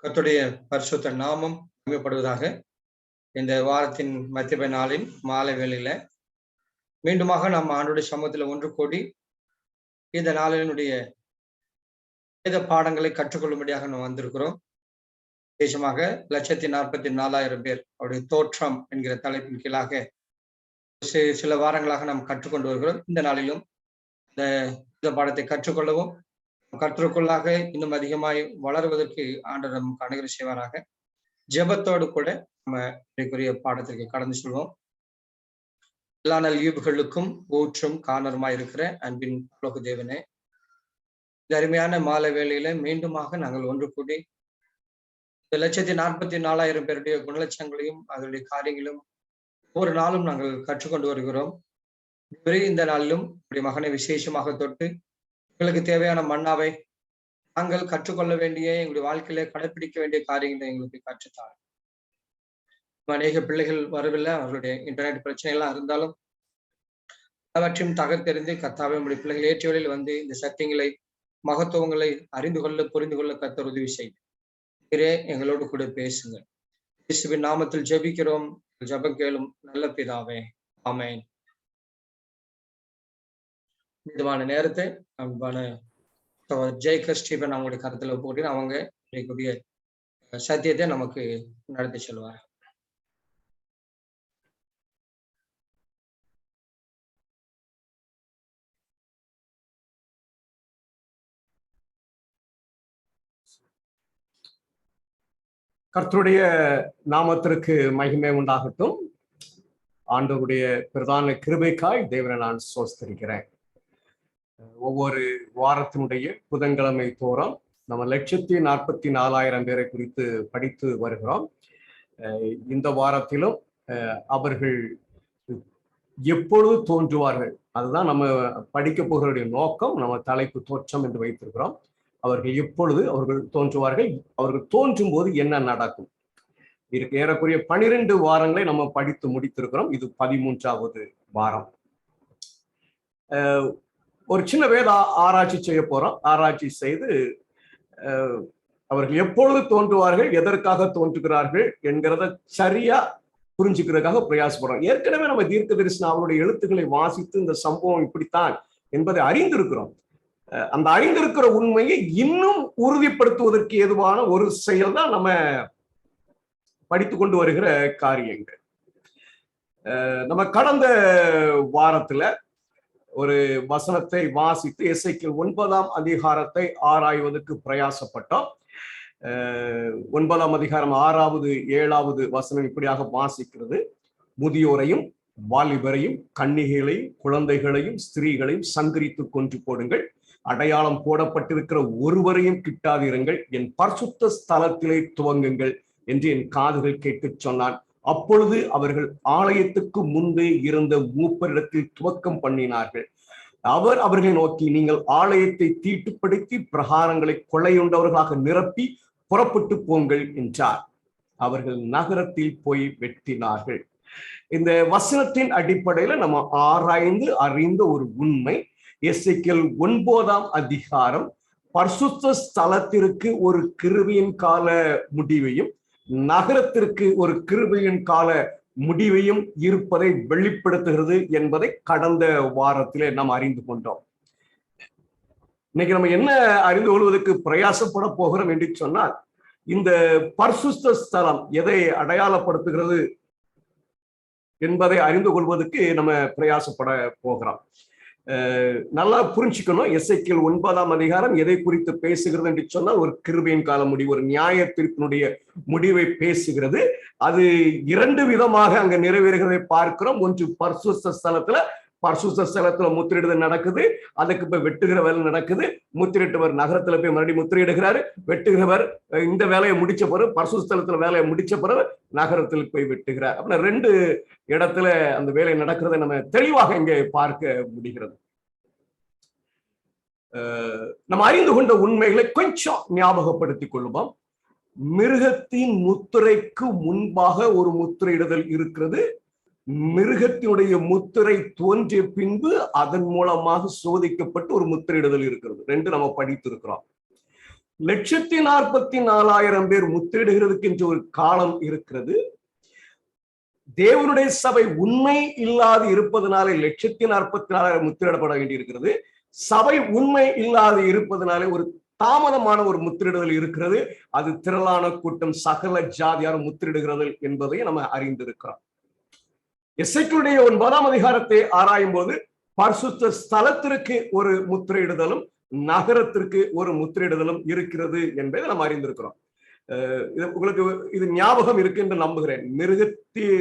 கர்த்தருடைய பரிசுத்த நாமம் மகிமைப்படுவதாக. இந்த வாரத்தின் மத்திய நாளின் மாலை வேளையில மீண்டுமாக நாம் ஆண்டவருடைய சமூகத்தில் ஒன்று கூடி இந்த நாளினுடைய வேத பாடங்களை கற்றுக்கொள்ளும்படியாக நாம் வந்திருக்கிறோம். விசேஷமாக 144,000 பேர் அவருடைய தோற்றம் என்கிற தலைப்பின் கீழாக சில வாரங்களாக நாம் கற்றுக்கொண்டு வருகிறோம். இந்த நாளிலும் இந்த பாடத்தை கற்றுக்கொள்ளவும் கற்றுக்கொள்ளாக இன்னும் அதிகமாய் வளருவதற்கு ஆண்டவர் நமக்கு அனுகிரகம் செய்வாராக. ஜெபத்தோடு கூட நம்ம இன்றைக்குரிய பாடத்திற்கு கடந்து சொல்வோம். எல்லா நல் ஈவுகளுக்கும் ஊற்றும் காரணமாய் இருக்கிற அன்பின் உலக தேவனே, இந்த அருமையான மாலை வேளையில மீண்டுமாக நாங்கள் ஒன்று கூடி இந்த 144,000 பேருடைய குணலட்சங்களையும் அதனுடைய காரியங்களும் ஒவ்வொரு நாளும் நாங்கள் கற்றுக்கொண்டு வருகிறோம். இந்த நாளிலும் மகனை விசேஷமாக தொட்டு எங்களுக்கு தேவையான மன்னாவை நாங்கள் கற்றுக்கொள்ள வேண்டிய எங்களுடைய வாழ்க்கையில கடைபிடிக்க வேண்டிய காரியங்களை எங்களுக்கு கற்றுத்தார். அநேக பிள்ளைகள் வரவில்லை, அவர்களுடைய இன்டர்நெட் பிரச்சனை எல்லாம் இருந்தாலும் அவற்றையும் தகர்த்தெறிந்து கர்த்தாவே உங்களுடைய பிள்ளைகள் ஏற்ற வழியில் வந்து இந்த சத்தியங்களை மகத்துவங்களை அறிந்து கொள்ள புரிந்து கொள்ள கர்த்தர் உதவி செய்ய எங்களோடு கூட பேசுங்க. இயேசுவின் நாமத்தில் ஜெபிக்கிறோம், ஜெபம் கேளும் நல்ல பிதாவே, ஆமென். இதுவான நேரத்தை அன்பான ஜெய்கர் ஸ்டீபன் அவங்களுடைய கருத்துல போட்டு அவங்க இன்றைக்குரிய சத்தியத்தை நமக்கு நடத்தி சொல்லுவார். கர்த்தருடைய நாமத்திற்கு மகிமை உண்டாகட்டும். ஆண்டவருடைய பிரதான கிருபைக்காய் தேவனை நான் ஸ்தோத்திரிக்கிறேன். ஒவ்வொரு வாரத்தினுடைய புதன்கிழமை தோறும் நம்ம 144,000 பேரை குறித்து படித்து வருகிறோம். இந்த வாரத்திலும் அவர்கள் எப்பொழுது தோன்றுவார்கள், அதுதான் நம்ம படிக்க போகிறவருடைய நோக்கம். நம்ம தலைப்பு தோற்றம் என்று வைத்திருக்கிறோம். அவர்கள் எப்பொழுது அவர்கள் தோன்றுவார்கள், அவர்கள் தோன்றும் போது என்ன நடக்கும். ஏறக்குறைய 12 வாரங்களை நம்ம படித்து முடித்திருக்கிறோம். இது 13வது வாரம். ஒரு சின்ன வேத ஆராய்ச்சி செய்ய போறோம். ஆராய்ச்சி செய்து அவர்கள் எப்பொழுது தோன்றுவார்கள், எதற்காக தோன்றுகிறார்கள் என்கிறத சரியா புரிஞ்சுக்கிறதுக்காக பிரயாசப்படுறோம். ஏற்கனவே நம்ம தீர்க்க தரிசன அவருடைய எழுத்துக்களை வாசித்து இந்த சம்பவம் இப்படித்தான் என்பதை அறிந்திருக்கிறோம். அந்த அறிந்திருக்கிற உண்மையை இன்னும் உறுதிப்படுத்துவதற்கு ஏதுவான ஒரு செயல் தான் நம்ம படித்து கொண்டு வருகிற காரியங்கள். நம்ம கடந்த வாரத்துல ஒரு வசனத்தை வாசித்து எசேக்கியேல் 9ஆம் அதிகாரத்தை ஆராய்வதற்கு பிரயாசப்பட்டோம். 9ஆம் அதிகாரம் 6வது 7வது வசனம் இப்படியாக வாசிக்கிறது: முதியோரையும் வாலிபரையும் கன்னிகைகளையும் குழந்தைகளையும் ஸ்திரீகளையும் சங்கரித்து கொன்று போடுங்கள், அடையாளம் போடப்பட்டிருக்கிற ஒருவரையும் கிட்டாதிருங்கள், என் பரிசுத்த ஸ்தலத்திலே துவங்குங்கள் என்று என் காதுகள் கேட்டு சொன்னான். அப்பொழுது அவர்கள் ஆலயத்துக்கு முன்பே இருந்த மூப்பரிடத்தில் துவக்கம் பண்ணினார்கள். அவர் அவர்களை நோக்கி, நீங்கள் ஆலயத்தை தீட்டுப்படுத்தி பிரகாரங்களை கொள்ளையுண்டவர்களாக நிரப்பி புறப்பட்டு போங்கள் என்றார். அவர்கள் நகரத்தில் போய் வெட்டினார்கள். இந்த வசனத்தின் அடிப்படையில நம்ம ஆராய்ந்து அறிந்த ஒரு உண்மை, எசேக்கியேல் 9ஆம் அதிகாரம் பரிசுத்த ஸ்தலத்திற்கு ஒரு கிருபையின் கால முடிவையும் நகரத்திற்கு ஒரு கிருபையின் கால முடிவையும் இருப்பதை வெளிப்படுத்துகிறது என்பதை கடந்த வாரத்திலே நாம் அறிந்து கொண்டோம். இன்னைக்கு நம்ம என்ன அறிந்து கொள்வதற்கு பிரயாசப்பட போகிறோம் என்று சொன்னால், இந்த பரிசுத்த ஸ்தலம் எதை அடையாளப்படுத்துகிறது என்பதை அறிந்து கொள்வதற்கு நம்ம பிரயாசப்பட போகிறோம். நல்லா புரிஞ்சுக்கணும். எசேக்கியேல் 9ஆம் அதிகாரம் எதை குறித்து பேசுகிறது என்று சொன்னால், ஒரு கிருபையின் கால முடிவு, ஒரு நியாய தீர்ப்பினுடைய முடிவை பேசுகிறது. அது 2 விதமாக அங்க நிறைவேறுகிறதை பார்க்கிறோம். ஒன்று பரிசுத்த ஸ்தலத்துல முத்திரிடுதல் நடக்குது, அதுக்கு போய் வெட்டுகிற வேலை நடக்குது. முத்திரிட்டவர் நகரத்துல போய் மறுபடியும் முத்திரையிடுகிறாரு. வெட்டுகிறவர் இந்த வேலையை முடிச்ச பிறகு, பரிசுத்த ஸ்தலத்துல வேலையை முடிச்ச பிறகு நகரத்தில் போய் வெட்டுகிறார். அப்படின்னா 2 இடத்துல அந்த வேலை நடக்கிறத நம்ம தெளிவாக இங்கே பார்க்க முடிகிறது. நம்ம அறிந்து கொண்ட உண்மைகளை கொஞ்சம் ஞாபகப்படுத்திக் கொள்ளுவோம். மிருகத்தின் முத்திரைக்கு முன்பாக ஒரு முத்திரையிடுதல் இருக்கிறது. மிருகத்தினுடைய முத்திரை தோன்றிய பின்பு அதன் மூலமாக சோதிக்கப்பட்டு ஒரு முத்திரையிடுதல் இருக்கிறது. 2 நம்ம படித்திருக்கிறோம். 144,000 பேர் முத்திரிடுகிறதுக்கு என்று ஒரு காலம் இருக்கிறது. தேவனுடைய சபை உண்மை இல்லாது இருப்பதனாலே 144,000 முத்திரிடப்பட வேண்டியிருக்கிறது. சபை உண்மை இல்லாது இருப்பதனாலே ஒரு தாமதமான ஒரு முத்திரிடுதல் இருக்கிறது. அது திரளான கூட்டம் சகல ஜாதியார் முத்திரிடுகிறது என்பதை நம்ம அறிந்திருக்கிறோம். எசேக்கியேலுடைய 9ஆம் அதிகாரத்தை ஆராயும் போது பரிசுத்த ஸ்தலத்திற்கு ஒரு முத்திரையிடுதலும் நகரத்திற்கு ஒரு முத்திரையிடுதலும் இருக்கிறது என்பதை நாம் அறிந்திருக்கிறோம். உங்களுக்கு இது ஞாபகம் இருக்கு என்று நம்புகிறேன்.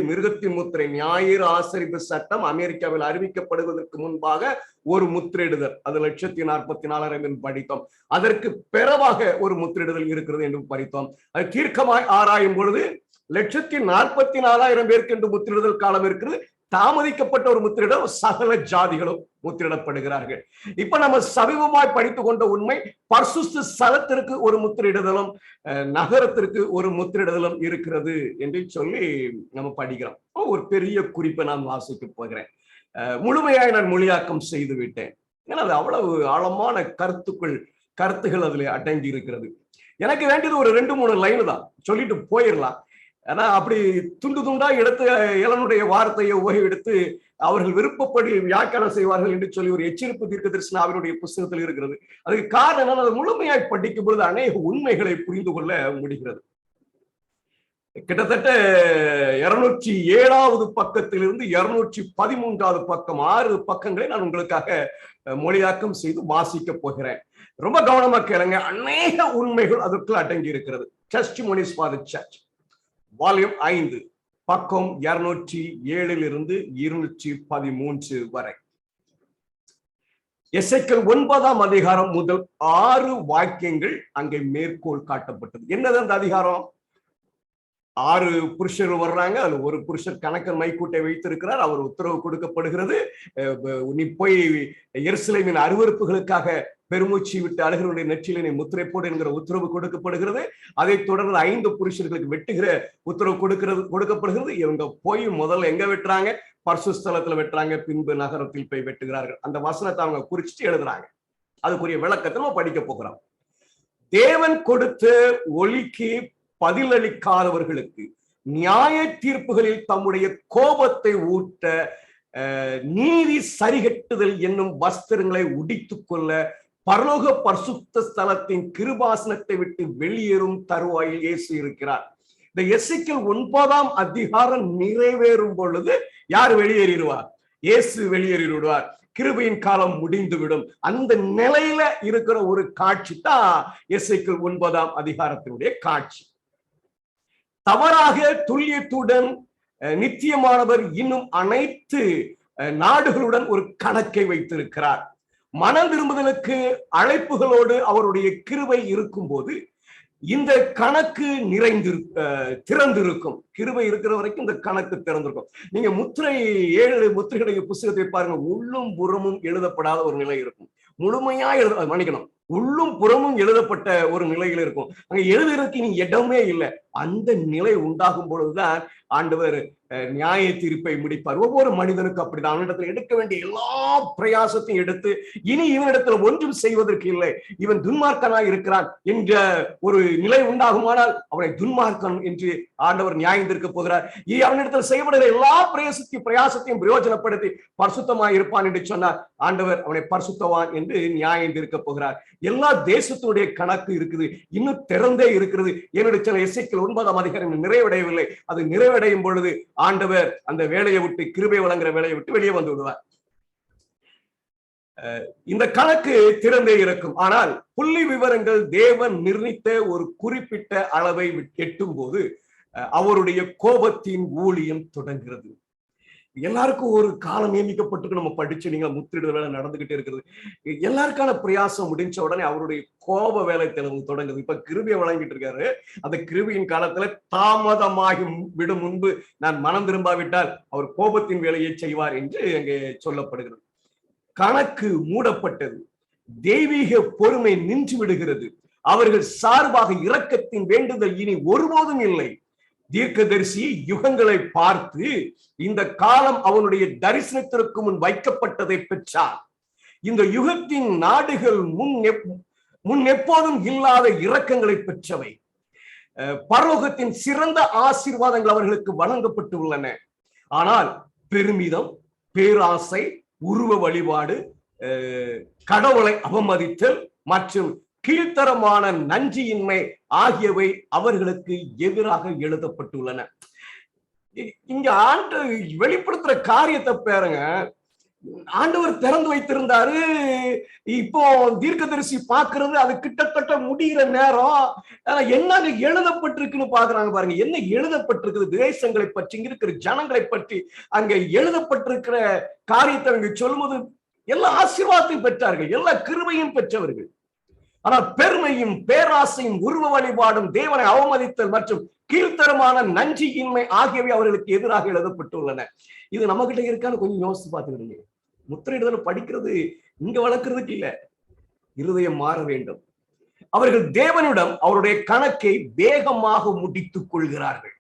மிருகத்தின் முத்திரை ஞாயிறு ஆசரிப்பு சட்டம் அமெரிக்காவில் அறிவிக்கப்படுவதற்கு முன்பாக ஒரு முத்திரையிடுதல், அது 144,000 படித்தோம். அதற்கு பிறவாக ஒரு முத்திரையிடுதல் இருக்கிறது என்று படித்தோம். அது தீர்க்கமாய் ஆராயும் பொழுது 144,000 பேருக்கு என்று முத்திரிடுதல் காலம் இருக்கிறது. தாமதிக்கப்பட்ட ஒரு முத்திரிடம் சகல ஜாதிகளும் முத்திரிடப்படுகிறார்கள். இப்ப நம்ம சமீபமாய் படித்துக் கொண்ட உண்மை, பரிசுத்த ஸ்தலத்திற்கு ஒரு முத்திரிடுதலும் நகரத்திற்கு ஒரு முத்திரிடுதலும் இருக்கிறது என்று சொல்லி நம்ம படிக்கிறோம். ஒரு பெரிய குறிப்பை நான் வாசிக்க போகிறேன். முழுமையாய் நான் மொழியாக்கம் செய்து விட்டேன். ஏன்னா அது அவ்வளவு ஆழமான கருத்துகள் அதுல அடங்கி இருக்கிறது. எனக்கு வேண்டியது ஒரு 2-3 லைன் தான், சொல்லிட்டு போயிடலாம். ஆனா அப்படி துண்டு துண்டா எடுத்து இளனுடைய வார்த்தையை எடுத்து அவர்கள் விருப்பப்படி வியாக்கியானம் செய்வார்கள் என்று சொல்லி ஒரு எச்சரிப்பு தீர்க்கதரிசன அவருடைய புத்தகத்தில் இருக்கிறது. அதுக்கு காரணம் என்ன? அதை முழுமையாய் படிக்கும் பொழுது அநேக உண்மைகளை புரிந்து கொள்ள முடிகிறது. கிட்டத்தட்ட 207வது பக்கத்திலிருந்து 213வது பக்கம் 6 பக்கங்களை நான் உங்களுக்காக மொழியாக்கம் செய்து வாசிக்க போகிறேன். ரொம்ப கவனமா கேளுங்க. அநேக உண்மைகள் அதற்குள் அடங்கி இருக்கிறது. Testimonies for the Church, volume 5, பக்கம் 207 213 வரை. எசேக்கியேல் 9ஆம் அதிகாரம் முதல் 6 வாக்கியங்கள் அங்கே மேற்கோள் காட்டப்பட்டது. என்னது அந்த அதிகாரம்? 6 புருஷர்கள் வர்றாங்க. அதுல ஒரு புருஷர் கணக்கன் மைக்கூட்டை வைத்திருக்கிறார். அவர் உத்தரவு கொடுக்கப்படுகிறது, நீ போய் எருசலேமின் அருவருப்புகளுக்காக பெருமூச்சு விட்டு அழகருடைய நெற்றியிலே முத்திரை போடு என்கிற உத்தரவு கொடுக்கப்படுகிறது. அதை தொடர்ந்து 5 புருஷர்களுக்கு வெட்டுகிற உத்தரவு கொடுக்கப்படுகிறது. இவங்க போய் முதல்ல எங்க வெட்டுறாங்க? பரிசுத்த ஸ்தலத்துல வெட்டுறாங்க, பின்பு நகரத்தில் போய் வெட்டுகிறார்கள். அந்த வசனத்தை அவங்க குறிச்சிட்டு எழுதுறாங்க. அதுக்குரிய விளக்கத்தை நம்ம படிக்க போகிறோம். தேவன் கொடுத்த ஒளிக்கு பதிலளிக்காதவர்களுக்கு நியாய தீர்ப்புகளில் தம்முடைய கோபத்தை ஊட்ட நீதி சரிகட்டுதல் என்னும் வஸ்திரங்களை உடித்துக் கொள்ள பரலோக பரிசுத்த ஸ்தலத்தின் கிருபாசனத்தை விட்டு வெளியேறும் தருவாயில் இயேசு இருக்கிறார். இந்த எசேக்கியேல் 9ஆம் அதிகாரம் நிறைவேறும் பொழுது யார் வெளியேறிடுவார்? இயேசு வெளியேறிவிடுவார். கிருபையின் காலம் முடிந்துவிடும். அந்த நிலையில இருக்கிற ஒரு காட்சி தான் எசேக்கியேல் 9ஆம் அதிகாரத்தினுடைய காட்சி. தவறாக துல்லியத்துடன் நித்தியமானவர் இன்னும் அனைத்து நாடுகளுடன் ஒரு கணக்கை வைத்திருக்கிறார். மனம் திரும்புதலுக்கு அழைப்புகளோடு அவருடைய கிருபை இருக்கும் போது இந்த கணக்கு திறந்திருக்கும். கிருபை இருக்கிற வரைக்கும் இந்த கணக்கு திறந்திருக்கும். நீங்க 7 முத்திரைகளுடைய புத்தகத்தை பாருங்க, உள்ளும் புறமும் எழுதப்படாத ஒரு நிலை இருக்கும். முழுமையா மன்னிக்கணும், உள்ளும் புறமும் எழுதப்பட்ட ஒரு நிலையில் இருக்கும். அங்க எழுதுறதுக்கு நீ இடமே இல்லை. அந்த நிலை உண்டாகும் பொழுதுதான் ஆண்டவர் நியாய தீர்ப்பை முடிப்பார். ஒவ்வொரு மனிதனுக்கும் அப்படிதான். அவனிடத்தில் எடுக்க வேண்டிய எல்லா பிரயாசத்தையும் எடுத்து இனி இவனிடத்துல ஒன்றும் செய்வதற்கு இல்லை, இவன் துன்மார்க்கனாய் இருக்கிறான் என்ற ஒரு நிலை உண்டாகுமானால் அவனை துன்மார்க்கன் என்று ஆண்டவர் நியாயம் தீர்க்க போகிறார். அவனிடத்தில் செய்யப்படுகிற எல்லா பிரயாசத்தையும் பிரயோஜனப்படுத்தி பரிசுத்தமாய் இருப்பான் என்று சொன்னார். ஆண்டவர் அவனை பரிசுத்தவான் என்று நியாயம் தீர்க்க போகிறார். எல்லா தேசத்துடைய கணக்கு இருக்குது, இன்னும் திறந்தே இருக்கிறது. என்னுடைய சில எசேக்கியேல் 9ஆம் அதிகாரம் நிறைவடையவில்லை. அது நிறைவடையும் பொழுது ஆண்டவர் அந்த வேலையை விட்டு, கிருபை வழங்குற வேலையை விட்டு வெளியே வந்து விடுவார். இந்த கணக்கு திறந்தே இருக்கும். ஆனால் புள்ளி விவரங்கள் தேவன் நிர்ணயித்த ஒரு குறிப்பிட்ட அளவை எட்டும் போது அவருடைய கோபத்தின் ஊழியம் தொடங்குகிறது. எல்லாருக்கும் ஒரு காலம் நியமிக்கப்பட்டு நம்ம படிச்சு நீங்க முத்திரிடுதல் வேலை நடந்துகிட்டே இருக்கிறது. எல்லாருக்கான பிரயாசம் முடிஞ்ச உடனே அவருடைய கோப வேலை தொடங்குது. இப்ப கிருபையை வழங்கிட்டு இருக்காரு. அந்த கிருபையின் காலத்துல தாமதமாகி விடும் முன்பு நான் மனம் திரும்பாவிட்டால் அவர் கோபத்தின் வேலையை செய்வார் என்று அங்கே சொல்லப்படுகிறது. கணக்கு மூடப்பட்டது. தெய்வீக பொறுமை நின்று விடுகிறது. அவர்கள் சார்பாக இரக்கத்தின் வேண்டுதல் இனி ஒருபோதும் இல்லை. தீர்க்கதரிசி யுகங்களை பார்த்து இந்த காலம் அவனுடைய தரிசனத்திற்கு முன் வைக்கப்பட்டதை பெற்றார். இந்த யுகத்தின் நாடுகள் முன் எப்போதும் இல்லாத இரக்கங்களை பெற்றவை. பரலோகத்தின் சிறந்த ஆசீர்வாதங்கள் அவர்களுக்கு வழங்கப்பட்டு உள்ளன. ஆனால் பெருமிதம், பேராசை, உருவ வழிபாடு, கடவுளை அவமதித்தல் மற்றும் கீழ்த்தரமான நன்றியின்மை ஆகியவை அவர்களுக்கு எதிராக எழுதப்பட்டுள்ளன. இங்க ஆண்டு வெளிப்படுத்துற காரியத்தை பாருங்க. ஆண்டவர் திறந்து வைத்திருந்தாரு. இப்போ தீர்க்கதரிசி பாக்குறது அது கிட்டத்தட்ட முடிகிற நேரம். என்ன எழுதப்பட்டிருக்குன்னு பாக்குறாங்க பாருங்க. என்ன எழுதப்பட்டிருக்குது? தேசங்களை பற்றி, இங்க இருக்கிற ஜனங்களை பற்றி அங்க எழுதப்பட்டிருக்கிற காரியத்தை அங்க சொல்லும்போது எல்லா ஆசீர்வாதத்தையும் பெற்றார்கள், எல்லா கிருபையும் பெற்றவர்கள். ஆனால் பெருமையும் பேராசையும் உருவ வழிபாடும் தேவனை அவமதித்தல் மற்றும் கீழ்த்தரமான நன்றியின்மை ஆகியவை அவர்களுக்கு எதிராக எழுதப்பட்டுள்ளன. இது நம்ம கிட்ட இருக்கான்னு கொஞ்சம் யோசித்து பார்த்துக்கிடுங்க. முத்திரையிடுதல் படிக்கிறது இங்க வளர்க்கறதுக்கு இல்ல, இருதயம் மாற வேண்டும். அவர்கள் தேவனிடம் அவருடைய கணக்கை வேகமாக முடித்துக் கொள்கிறார்கள்.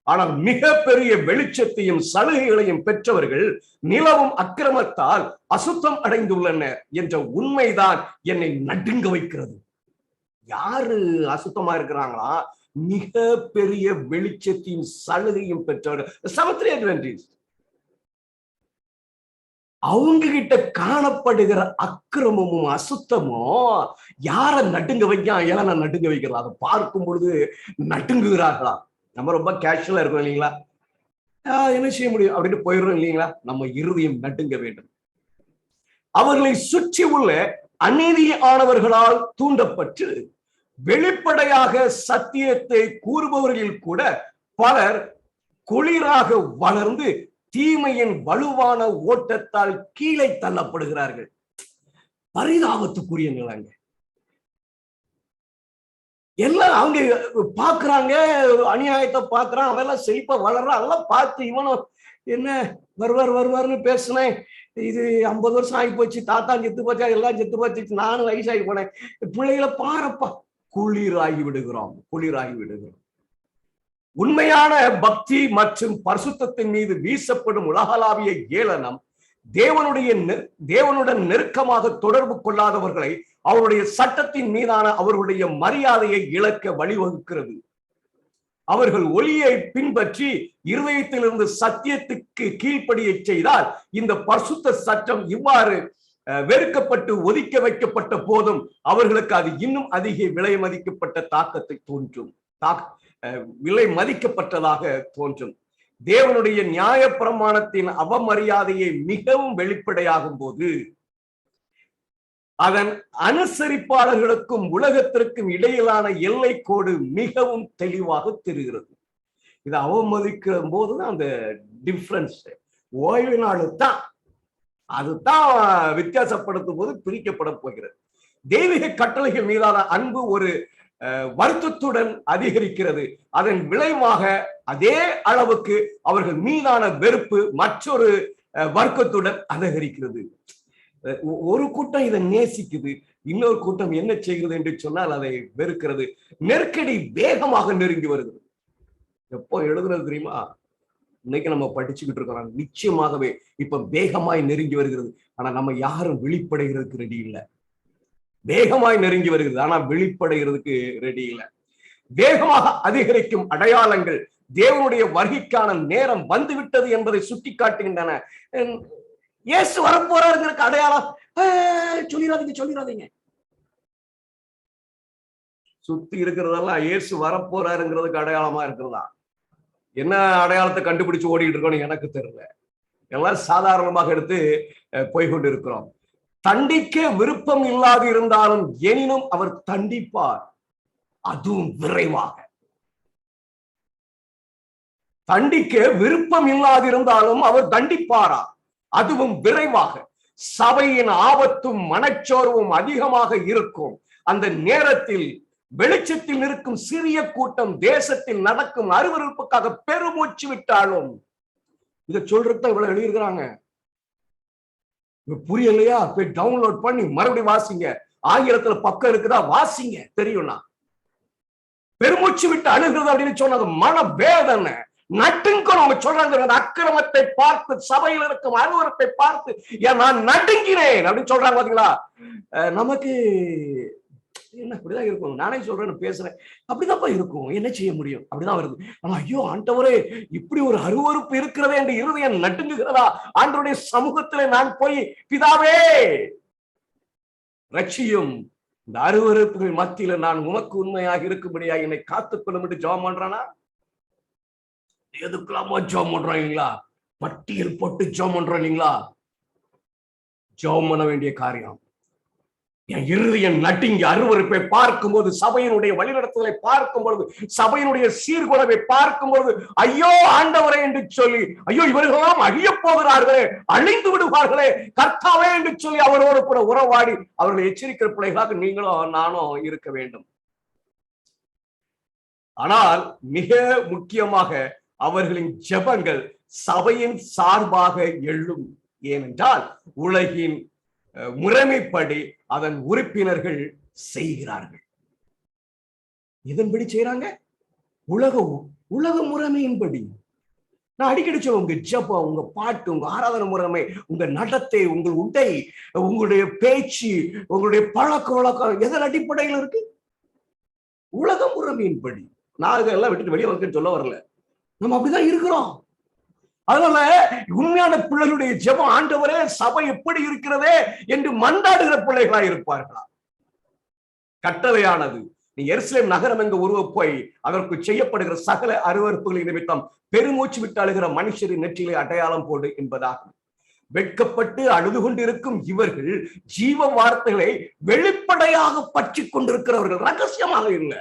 ஆனால் மிகப்பெரிய வெளிச்சத்தையும் சலுகைகளையும் பெற்றவர்கள் நிலவும் அக்கிரமத்தால் அசுத்தம் அடைந்துள்ளனர் என்ற உண்மைதான் என்னை நடுங்க வைக்கிறது. யாரு அசுத்தமா இருக்கிறாங்களா? மிக பெரிய வெளிச்சத்தையும் சலுகையும் பெற்றவர்கள். செவன்த்-டே அட்வென்டிஸ்ட் அவங்க கிட்ட காணப்படுகிற அக்கிரமமும் அசுத்தமும் யார நடுங்க வைக்க? ஏன்னா நடுங்க வைக்கிறா. அதை பார்க்கும் பொழுது நடுங்குகிறார்களா? நம்ம ரொம்ப கேஷுவலா இருக்கோம் இல்லைங்களா? என்ன செய்ய முடியும் அப்படின்னு போயிடுறோம் இல்லைங்களா? நம்ம இருதயம் நடுங்க வேண்டும். அவர்களை சுற்றி உள்ள அநீதியானவர்களால் தூண்டப்பட்டு வெளிப்படையாக சத்தியத்தை கூறுபவர்கள் கூட பலர் குளிராக வளர்ந்து தீமையின் வலுவான ஓட்டத்தால் கீழே தள்ளப்படுகிறார்கள். பரிதாபத்துக்குரிய நிலைங்க. எல்லாம் அவங்க பாக்குறாங்க, அநியாயத்தை பாக்குறான், அவெல்லாம் செழிப்பா வளர்றான். அதெல்லாம் பார்த்து இவனும் என்ன வருவார்னு பேசுனேன். இது 50 வருஷம் ஆகி போச்சு, தாத்தா செத்து போச்சா, எல்லாம் செத்து போச்சு, நானும் வயசாகி போனேன். பிள்ளைகளை பாருப்பா, குளிராகி விடுகிறோம். உண்மையான பக்தி மற்றும் பரிசுத்தத்தின் மீது வீசப்படும் உலகளாவிய ஏளனம் தேவனுடன் நெருக்கமாக தொடர்பு கொள்ளாதவர்களை அவருடைய சட்டத்தின் மீதான அவர்களுடைய மரியாதையை இழக்க வழிவகுக்கிறது. அவர்கள் ஒளியை பின்பற்றி இருதயத்திலிருந்து சத்தியத்துக்கு கீழ்ப்படிய செய்தால் இந்த பரிசுத்த சட்டம் இவ்வாறு வெறுக்கப்பட்டு ஒதுக்க வைக்கப்பட்ட போதும் அவர்களுக்கு அது இன்னும் அதிக விலை மதிக்கப்பட்ட தாக்கத்தை தோன்றும், விலை மதிக்கப்பட்டதாக தோன்றும். தேவனுடைய நியாய பிரமாணத்தின் அவமரியாதையை மிகவும் வெளிப்படையாகும் போது அதன் அனுசரிப்பாளர்களுக்கும் உலகத்திற்கும் இடையிலான எல்லை கோடு மிகவும் தெளிவாக தெரிகிறது. இதை அவமதிக்கிற போதுதான் அந்த டிஃபரன்ஸ். ஓய்வு நாள் தான் அதுதான் வித்தியாசப்படுத்தும் போது பிரிக்கப்பட போகிறது. தெய்வீக கட்டளைகள் மீதான அன்பு ஒரு வருத்தத்துடன் அதிகரிக்கிறது. அதன் விளைவாக அதே அளவுக்கு அவர்கள் மீதான வெறுப்பு மற்றொரு வர்க்கத்துடன் அதிகரிக்கிறது. ஒரு கூட்டம் இதை நேசிக்குது, இன்னொரு கூட்டம் என்ன செய்கிறது என்று சொன்னால் அதை வெறுக்கிறது. நெருக்கடி வேகமாக நெருங்கி வருகிறது. எப்போ எழுதுறது தெரியுமா? இன்னைக்கு நம்ம படிச்சுக்கிட்டு இருக்கிறோம். நிச்சயமாகவே இப்ப வேகமாய் நெருங்கி வருகிறது. ஆனா நம்ம யாரும் வெளிப்படைகிறதுக்கு ரெடி இல்லை. வேகமாய் நெருங்கி வருகிறது, ஆனா வெளிப்படைகிறதுக்கு ரெடி இல்லை. வேகமாக அதிகரிக்கும் அடையாளங்கள் தேவனுடைய வருகைக்கான நேரம் வந்துவிட்டது என்பதை சுட்டி காட்டுகின்றன. இயேசு வரப்போறாருங்கிறதுக்கு அடையாளம் சொல்லிடாதீங்க. சுத்தி இருக்கிறதெல்லாம் இயேசு வரப்போறாருங்கிறதுக்கு அடையாளமா இருக்கிறதா? என்ன அடையாளத்தை கண்டுபிடிச்சு ஓடிட்டு இருக்கோம்னு எனக்கு தெரியல. எல்லாம் சாதாரணமாக எடுத்து போய்கொண்டு இருக்கிறோம். தண்டிக்க விருப்பம் இல்லாது இருந்தாலும் எனினும் அவர் தண்டிப்பார், அதுவும் விரைவாக. தண்டிக்க விருப்பம் இல்லாதிருந்தாலும் அவர் தண்டிப்பாரா, அதுவும் விரைவாக. சபையின் ஆபத்தும் மனச்சோர்வும் அதிகமாக இருக்கும். அந்த நேரத்தில் வெளிச்சத்தில் இருக்கும் சிறிய கூட்டம் தேசத்தில் நடக்கும் அருவருப்புக்காக பெருமூச்சு விட்டாலும். இதை சொல்றத இவ்வளவு எழுதியிருக்கிறாங்க. புரியலையா? போய் டவுன்லோட் பண்ணி மறுபடியும் வாசிங்க. ஆங்கிலத்துல பக்கம் இருக்குதா வாசிங்க, தெரியும்னா. பெருமூச்சு விட்டு அழுகிறது அப்படின்னு சொன்னது மன வேதனை. நட்டுங்கணும். அவங்க சொல்றாங்க, அந்த அக்கிரமத்தை பார்த்து, சபையில் இருக்கும் அருவருப்பை பார்த்து நான் நடுங்கினேன் அப்படின்னு சொல்றாங்க. பாத்தீங்களா? நமக்கு என்ன இப்படிதான் இருக்கும். நானே சொல்றேன்னு பேசுறேன், அப்படிதான்ப்பா இருக்கும். என்ன செய்ய முடியும்? அப்படிதான் வருது. ஆனா ஐயோ ஆண்டவரே, இப்படி ஒரு அருவருப்பு இருக்கிறதே என்று இருதயம் நட்டுங்குகிறதா? ஆண்டவருடைய சமூகத்திலே நான் போய், பிதாவே ரட்சியும், இந்த அருவருப்புகள் மத்தியில நான் உமக்கு உண்மையாக இருக்கும்படியா என்னை காத்துக்கொள்ளும் என்று ஜெபம் பண்றானா? எதுக்கெல்லாமோ ஜெபம் பண்றோம் இல்லைங்களா? பட்டியல் போட்டு ஜெபம் பண்றோம் இல்லைங்களா? ஜெபம் பண்ண வேண்டிய காரியம். என் இருதயம் நடுங்கி அருவருப்பை பார்க்கும்போது, சபையினுடைய வழிநடத்துதலை பார்க்கும் பொழுது, சபையினுடைய சீர்குலைவை பார்க்கும் பொழுது, ஐயோ ஆண்டவரே என்று சொல்லி, ஐயோ இவர்களெல்லாம் அழிய போகிறார்களே, அழிந்து விடுவார்களே, கர்த்தாவே என்று சொல்லி அவரோடு கூட உறவாடி அவர்களை எச்சரிக்கிற பிள்ளைகளாக நீங்களும் நானும் இருக்க வேண்டும். ஆனால் மிக முக்கியமாக அவர்களின் ஜெபங்கள் சபையின் சார்பாக எழும். ஏனென்றால் உலகின் முறைமைப்படி அதன் உறுப்பினர்கள் செய்கிறார்கள். இதன்படி செய்யறாங்க, உலக முறைமையின்படி. நான் அடிக்கடி சொல்ல, உங்க ஜெபம், உங்க பாட்டு, உங்க ஆராதனை முறைமை, உங்க நடத்தை, உங்கள் உடை, உங்களுடைய பேச்சு, உங்களுடைய பழக்க வழக்கம் எதன் அடிப்படையில் இருக்கு? உலக முறைமையின்படி. நான் இதெல்லாம் விட்டுட்டு வெளியே வந்து சொல்ல வரல, நம்ம அப்படிதான் இருக்கிறோம். அதனால உண்மையான பிள்ளைகளுடைய ஜெபம், ஆண்டவரே சபை எப்படி இருக்கிறதே என்று மன்றாடுகிற பிள்ளைகளாய் இருப்பார்களா? கட்டளையானது, நீ எருசலேம் நகரம் எங்க உருவ போய் அதற்கு செய்யப்படுகிற சகல அருவருப்புகளின் நிமித்தம் பெருமூச்சு விட்டு அழுகிற மனுஷரின் நெற்றியிலே அடையாளம் போடு என்பதாகும். வெட்கப்பட்டு அழுது கொண்டிருக்கும் இவர்கள் ஜீவ வார்த்தைகளை வெளிப்படையாக பற்றி கொண்டிருக்கிறவர்கள், ரகசியமாக இல்லை.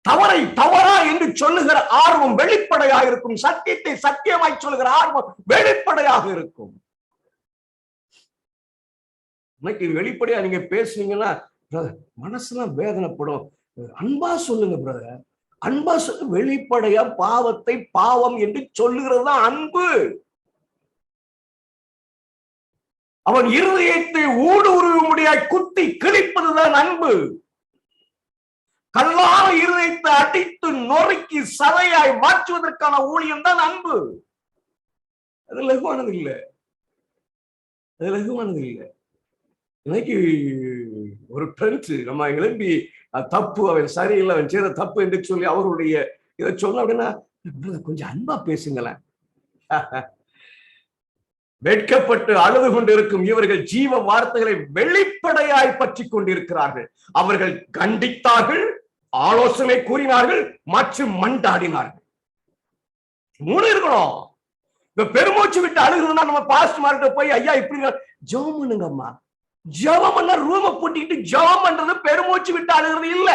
தவறை தவறா என்று சொல்லுகிற ஆர்வம் வெளிப்படையாக இருக்கும். சத்தியத்தை சத்தியமாய் சொல்லுகிற ஆர்வம் வெளிப்படையாக இருக்கும். இன்னைக்கு வெளிப்படையா நீங்க பேசுனீங்கன்னா மனசுலாம் வேதனைப்படும். அன்பா சொல்லுங்க பிரதர், அன்பா சொல்லு. வெளிப்படையா பாவத்தை பாவம் என்று சொல்லுகிறது தான் அன்பு. அவன் இருதயத்தை ஊடுருவ முடியாய் குத்தி கிழிப்பதுதான் அன்பு. கல்லான இருதயத்தை அடித்து நொறுக்கி சதையாய் மாற்றுவதற்கான ஊழியம் தான் அன்பு. அது லகுவானது இல்லை, அது லகுவானது இல்லை. இன்னைக்கு ஒரு ட்ரெண்ட், நம்ம எழும்பி தப்பு, அவன் சரியில்லை, அவன் செய்த தப்பு என்று சொல்லி அவருடைய இதை சொன்ன அப்படின்னா, கொஞ்சம் அன்பா பேசுங்களேன். வெட்கப்பட்டு அழுது கொண்டிருக்கும் இவர்கள் ஜீவ வார்த்தைகளை வெளிப்படையாய் பற்றி கொண்டிருக்கிறார்கள். அவர்கள் கண்டித்தார்கள், ஆலோசனை கூறினார்கள் மற்றும் மண்டாடினார்கள். மூணு இருக்கணும். இந்த பெருமூச்சு விட்டு அழுகிறோம்னா நம்ம பாஸ்டர்மார்கிட்ட போய், ஐயா இப்படி ஜெபம் பண்ணுங்கம்மா, ஜெபம் பண்ண ரூம பூட்டிட்டு ஜெபம் பண்றது பெருமூச்சு விட்டு அழுகிறது இல்ல.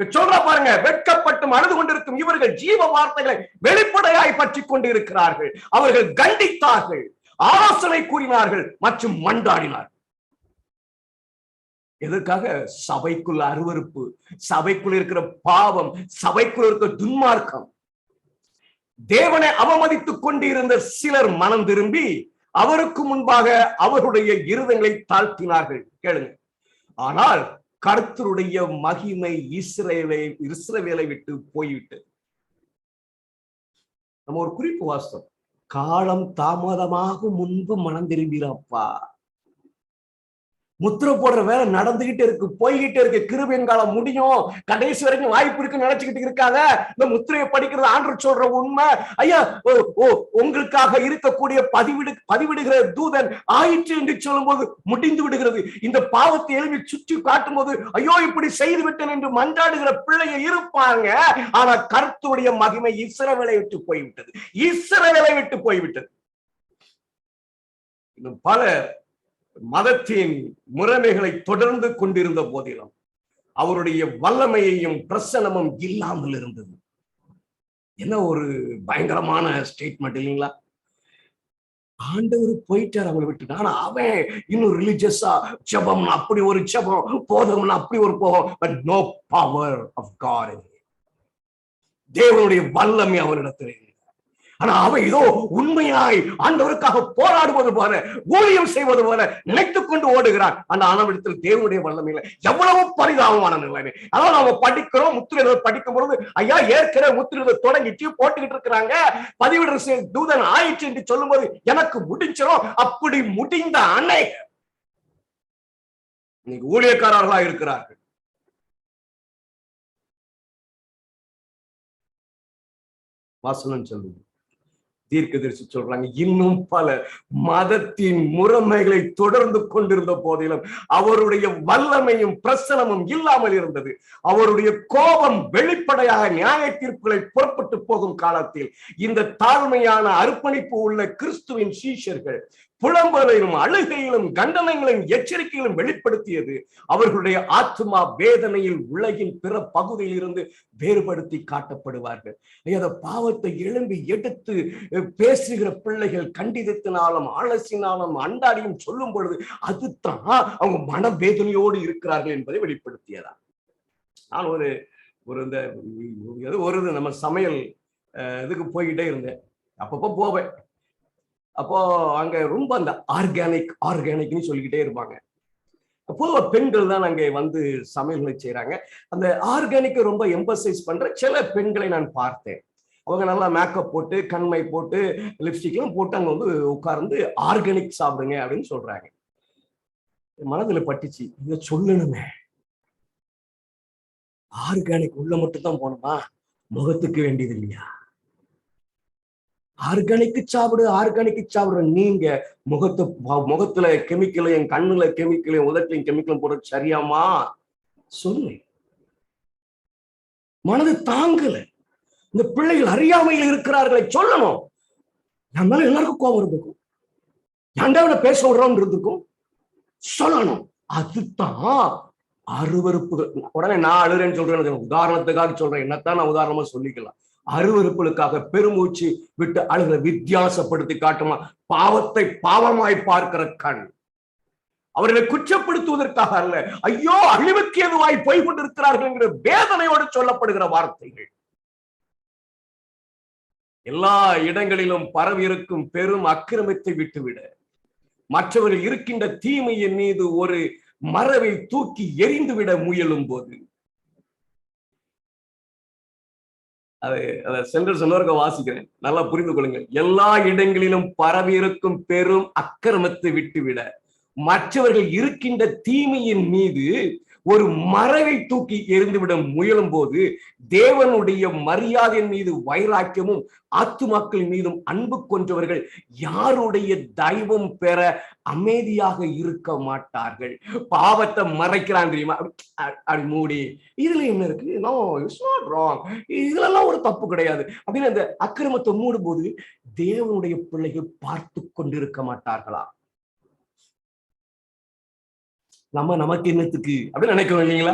சொல்ற பாருங்க, வெட்கப்பட்டும் அழுது கொண்டிருக்கும் இவர்கள் ஜீவ வார்த்தைகளை வெளிப்படையாய் பற்றி கொண்டிருக்கிறார்கள். அவர்கள் கண்டித்தார்கள், ஆலோசனை கூறினார்கள் மற்றும் மண்டாடினார்கள். எதற்காக? சபைக்குள்ள அருவருப்பு, சபைக்குள் இருக்கிற பாவம், சபைக்குள் இருக்கிற துன்மார்க்கம். தேவனை அவமதித்துக் கொண்டிருந்த சிலர் மனம் திரும்பி அவருக்கு முன்பாக அவருடைய இருதயங்களை தாழ்த்தினார்கள். கேளுங்க. ஆனால் கர்த்தருடைய மகிமை இஸ்ரவேலை விட்டு போய்விட்டது. நம்ம ஒரு குறிப்பு வாஸ்தவம், காலம் தாமதமாக முன்பு மனம் திரும்பினப்பா. முத்திரை போடுற வேலை நடந்துகிட்டே இருக்கு, போய்கிட்டே இருக்கு. கிருபையின் காலம் முடியும், கடைசி வரைக்கும் வாய்ப்பு இருக்கு நினைச்சுக்கிட்டு இருக்காங்க. இந்த முத்திரையை படிக்கிறது ஆண்டவர் சொல்ற உண்மை. ஐயா, உங்களுக்காக இருக்கக்கூடிய பதிவிடுகிற தூதன் ஆயிற்று என்று சொல்லும் போது முடிந்து விடுகிறது. இந்த பாவத்தை எழுதி சுற்றி காட்டும் போது, ஐயோ இப்படி செய்து விட்டேன் என்று மன்றாடுகிற பிள்ளைங்க இருப்பாங்க. ஆனா கர்த்தருடைய மகிமை இஸ்ரவேலை விட்டு போய்விட்டது, இஸ்ரவேலை விட்டு போய்விட்டது. இன்னும் பல மதத்தின் முறைமைகளை தொடர்ந்து கொண்டிருந்த போதிலும் அவருடைய வல்லமையையும் பிரசனமும் இல்லாமல் இருந்தது. என்ன ஒரு பயங்கரமான ஸ்டேட்மெண்ட் இல்லைங்களா? ஆண்டவர் போயிட்டார் அவங்களை விட்டு. ஆனா அவன் இன்னும் ரிலிஜியஸா ஜெபம்னா அப்படி ஒரு ஜெபம், போதம்னா அப்படி ஒரு போகம். But no power of God. தேவனுடைய வல்லமை அவரிடத்தில். ஆனா அவன் ஏதோ உண்மையாய் ஆண்டவருக்காக போராடுவது போல, ஊழியம் செய்வது போல நினைத்துக் கொண்டு ஓடுகிறான். ஆனா அவனிடத்தில் தேவனுடைய வல்லமை இல்லை. எவ்வளவு பரிதாபமான நிலைமை. அதாவது நம்ம படிக்கிறோம், முத்திரைகள் படிக்கும் பொழுது ஐயா ஏற்கனவே முத்திரைகள் தொடங்கிட்டு போட்டுக்கிட்டு இருக்கிறாங்க, பதிவிடுற தூதன் ஆயிற்று என்று சொல்லும் போது எனக்கு முடிஞ்சிடும். அப்படி முடிந்த அன்னை இன்னைக்கு ஊழியக்காரர்களாக இருக்கிறார்கள். வாசனம் சொல்லுங்க, தீர்க்கதரிசி சொல்றாங்க, இன்னும் பல மதத்தின் முறைமைகளை தொடர்ந்து கொண்டிருந்த போதிலும் அவருடைய வல்லமையும் பிரசனமும் இல்லாமல் இருந்தது. அவருடைய கோபம் வெளிப்படையாக நியாய தீர்ப்புகளை புறப்பட்டு போகும் காலத்தில் இந்த தாழ்மையான அர்ப்பணிப்பு உள்ள கிறிஸ்துவின் சீஷர்கள் புலம்பலையும் அழுகையிலும் கண்டனங்களையும் எச்சரிக்கையிலும் வெளிப்படுத்தியது அவர்களுடைய ஆத்மா வேதனையில் உலகின் பிற பகுதியில் இருந்து வேறுபடுத்தி காட்டப்படுவார்கள். அந்த பாவத்தை எழும்பி எடுத்து பேசுகிற பிள்ளைகள் கண்டிதத்தினாலும் ஆலோசனாலும் அண்டாடியும் சொல்லும் பொழுது அதுதான் அவங்க மன வேதனையோடு இருக்கிறார்கள் என்பதை வெளிப்படுத்தியதா. நான் ஒரு நம்ம சமையல் இதுக்கு போய்கிட்டே இருந்தேன். அப்பப்போ போவேன். அப்போ அங்க ரொம்ப அந்த ஆர்கானிக்னு சொல்லிக்கிட்டே இருப்பாங்க. பொதுவா பெண்கள் தான் அங்கே வந்து சமையல்களை செய்யறாங்க. அந்த ஆர்கானிக்கை ரொம்ப எம்பசைஸ் பண்ற சில பெண்களை நான் பார்த்தேன். அவங்க நல்லா மேக்கப் போட்டு, கண்மை போட்டு, லிப்ஸ்டிக்லாம் போட்டு அங்க வந்து உட்கார்ந்து ஆர்கானிக் சாப்பிடுங்க அப்படின்னு சொல்றாங்க. மனதுல பட்டுச்சு, இதை சொல்லணுமே. ஆர்கானிக் உள்ள மட்டும் தான் போனோமா, முகத்துக்கு வேண்டியது இல்லையா? ஆர்கானிக்கு சாப்பிடுற நீங்க முகத்துல கெமிக்கலையும், கண்ணுல கெமிக்கலையும், உதட்டிலையும் கெமிக்கலும் போட சரியாமா சொல்லு. மனது தாங்கல. இந்த பிள்ளைகள் அறியாமையில் இருக்கிறார்களை சொல்லணும். நம்மளால எல்லாருக்கும் கோபம் இருந்திருக்கும், ஏன்டா பேச விடுறோம் இருந்திருக்கும், சொல்லணும். அதுதான் அருவருப்புகள். உடனே நான் அழுறேன்னு சொல்றேன், உதாரணத்துக்காக சொல்றேன், என்னத்தான் நான் உதாரணமா சொல்லிக்கலாம். அருவருப்புகளுக்காக பெருமூச்சு விட்டு அழுகிற, வித்தியாசப்படுத்தி காட்டுமா பாவத்தை பாவமாய் பார்க்கிற கண். அவர்களை குற்றப்படுத்துவதற்காக அல்ல, ஐயோ அழிவுக்கு எதுவாய் போய் கொண்டிருக்கிறார்கள் என்கிற வேதனையோடு சொல்லப்படுகிற வார்த்தைகள். எல்லா இடங்களிலும் பரவி இருக்கும் பெரும் அக்கிரமத்தை விட்டுவிட, மற்றவர்கள் இருக்கின்ற தீமையின் மீது ஒரு மரவை தூக்கி எரிந்துவிட முயலும் போது, அதை சென்ட்ரல் சொன்னவர்க வாசிக்கிறேன், நல்லா புரிந்து கொள்ளுங்கள். எல்லா இடங்களிலும் பரவி இருக்கும் பெரும் அக்கிரமத்தை விட்டுவிட, மற்றவர்கள் இருக்கின்ற தீமையின் மீது ஒரு மரவை தூக்கி எரிந்துவிட முயலும் போது, தேவனுடைய மரியாதையின் மீது வைராக்கியமும் ஆத்துமாக்களின் மீதும் அன்பு கொண்டவர்கள் யாருடைய தயவும் பெற அமைதியாக இருக்க மாட்டார்கள். பாவத்தை மறைக்கிறான் தெரியுமா, அப்படி மூடி, இதுல என்ன இருக்கு, நோ இட்ஸ் நாட் ராங், இதுலெல்லாம் ஒரு தப்பு கிடையாது அப்படின்னு அந்த அக்கிரமத்தை மூடும் போது தேவனுடைய பிள்ளைகள் பார்த்து கொண்டிருக்க மாட்டார்களா? நமக்கு என்னத்துக்கு அப்படின்னு நினைக்கிறோம் இல்லைங்களா?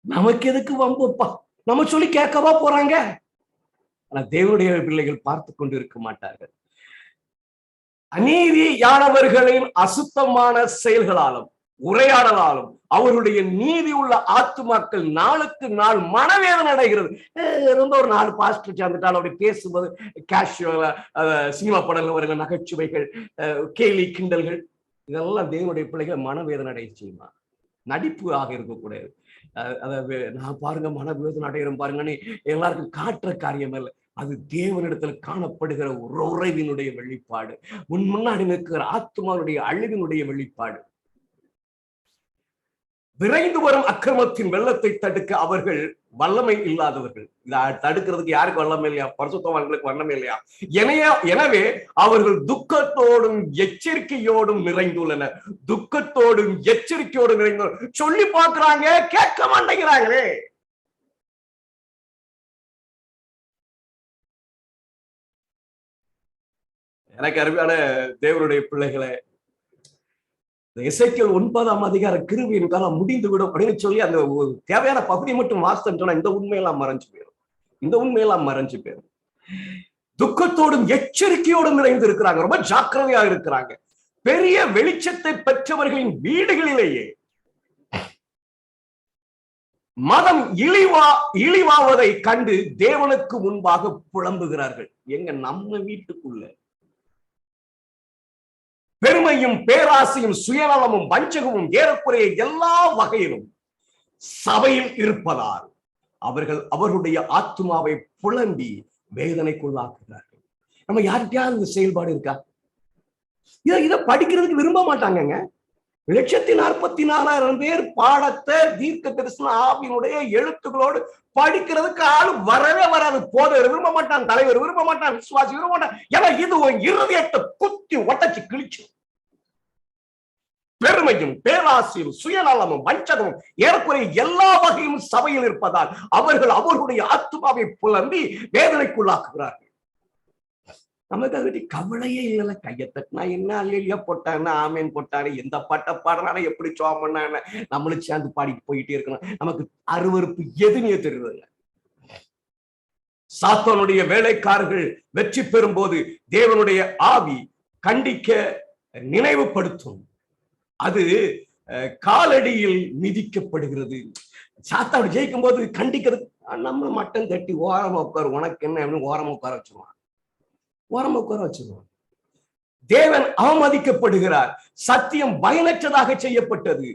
நமக்கு எதுக்கு வம்பப்பா, நம்ம சொல்லி கேட்கவா போறாங்க? ஆனா தேவனுடைய பிள்ளைகள் பார்த்து கொண்டு இருக்க மாட்டார்கள். அநீதியானவர்களின் அசுத்தமான செயல்களாலும் உரையாடலாலும் அவருடைய நீதி உள்ள ஆத்துமாக்கள் நாளுக்கு நாள் மனவேதனை அடைகிறது. ரொம்ப ஒரு 4 பாஸ்டர் சேர்ந்துட்டாலும் அப்படி பேசும்போது கேஷுவலா சினிமா படங்கள் வருகிற நகைச்சுவைகள், கேலி கிண்டல்கள், இதெல்லாம் தேவனுடைய பிள்ளைகள் மனவேதனை அடைய செய்யுமா? நடிப்பு ஆக இருக்கக்கூடாது. நான் பாருங்க மனவேதனை அடைகிறோம் பாருங்கன்னு எல்லாருக்கும் காட்டுற காரியம் அல்ல. அது தேவனிடத்துல காணப்படுகிற ஒரு உறவினுடைய வெளிப்பாடு, முன்னாடி நிற்கிற ஆத்மாவுடைய அழிவினுடைய வெளிப்பாடு. விரைந்து வரும் அக்கிரமத்தின் வெள்ளத்தை தடுக்க அவர்கள் வல்லமை இல்லாதவர்கள். இதை தடுக்கிறதுக்கு யாருக்கு வல்லமை இல்லையா? பரிசுத்தவான்களுக்கு வல்லமை இல்லையா? எனவே அவர்கள் துக்கத்தோடும் எச்சரிக்கையோடும் நிறைந்துள்ளனர். துக்கத்தோடும் எச்சரிக்கையோடும் நிறைந்து சொல்லி பார்க்கிறாங்க, கேட்க மாட்டேங்கிறாங்களே. எனக்கு அருமையான தேவனுடைய பிள்ளைகளை, எசேக்கியேல் 9ஆம் அதிகார கிருபையின் காலம் முடிந்து விடும் அப்படின்னு சொல்லி அந்த தேவையான பகுதி மட்டும் வாசித்தோம்னு சொன்னா இந்த உண்மையெல்லாம் மறைஞ்சு போயிடும். துக்கத்தோடும் எச்சரிக்கையோடும் நிறைந்து இருக்கிறாங்க, ரொம்ப ஜாக்கிரதையா இருக்கிறாங்க. பெரிய வெளிச்சத்தை பெற்றவர்களின் வீடுகளிலேயே மதம் இழிவாவதை கண்டு தேவனுக்கு முன்பாக புலம்புகிறார்கள். எங்க நம்ம வீட்டுக்குள்ள பெருமையும் பேராசையும் சுயநலமும் வஞ்சகமும் ஏறக்குறைய எல்லா வகையிலும் சபையில் இருப்பதால் அவர்கள் அவர்களுடைய ஆத்மாவை புலம்பி வேதனைக்குள்ளாக்குகிறார்கள். நம்ம யார்கிட்டயாவது இந்த செயல்பாடு இருக்கா? இதை படிக்கிறதுக்கு விரும்ப மாட்டாங்க. 1,44,000 பேர் பாடத்தை தீர்க்க தரிசன ஆவியினுடைய எழுத்துக்களோடு படிக்கிறதுக்கு ஆள் வரவே வராது. போதவர் விரும்ப மாட்டான், தலைவர் விரும்ப மாட்டான், விசுவாசி விரும்ப மாட்டான். ஏன்னா இது உன் இருதயத்தை குத்தி ஒட்டச்சு கிழிச்சு. பெருமையும் பேராசையும் சுயநலமும் வஞ்சகமும் ஏறக்குறைய எல்லா வகையும் சபையில் இருப்பதால் அவர்கள் அவர்களுடைய ஆத்மாவை புலம்பி வேதனைக்குள்ளாக்குகிறார்கள். நமக்கு அதை கவலையே இல்லை. கையை தட்டினா என்ன, அல்லையா போட்டாங்கன்னா ஆமேன் போட்டாரு, எந்த பாட்டை பாடுறானா, எப்படி சோம் பண்ணான்னு நம்மளும் சேர்ந்து பாடிட்டு போயிட்டே இருக்கணும். நமக்கு அருவருப்பு எதுனே தெரியுது. சாத்தானுடைய வேலைக்காரர்கள் வெற்றி பெறும் போது தேவனுடைய ஆவி கண்டிக்க நினைவுபடுத்தும். அது காலடியில் மிதிக்கப்படுகிறது. சாத்தாவோட ஜெயிக்கும் போது கண்டிக்கிறது. நம்ம மட்டம் தட்டி ஓரமா உட்காரு, உனக்கு என்ன அப்படின்னு ஓரமா உட்கார வச்சிருவான். தேவன் அவமதிக்கப்படுகிறார். சத்தியம் பயனற்றதாக செய்யப்பட்டது.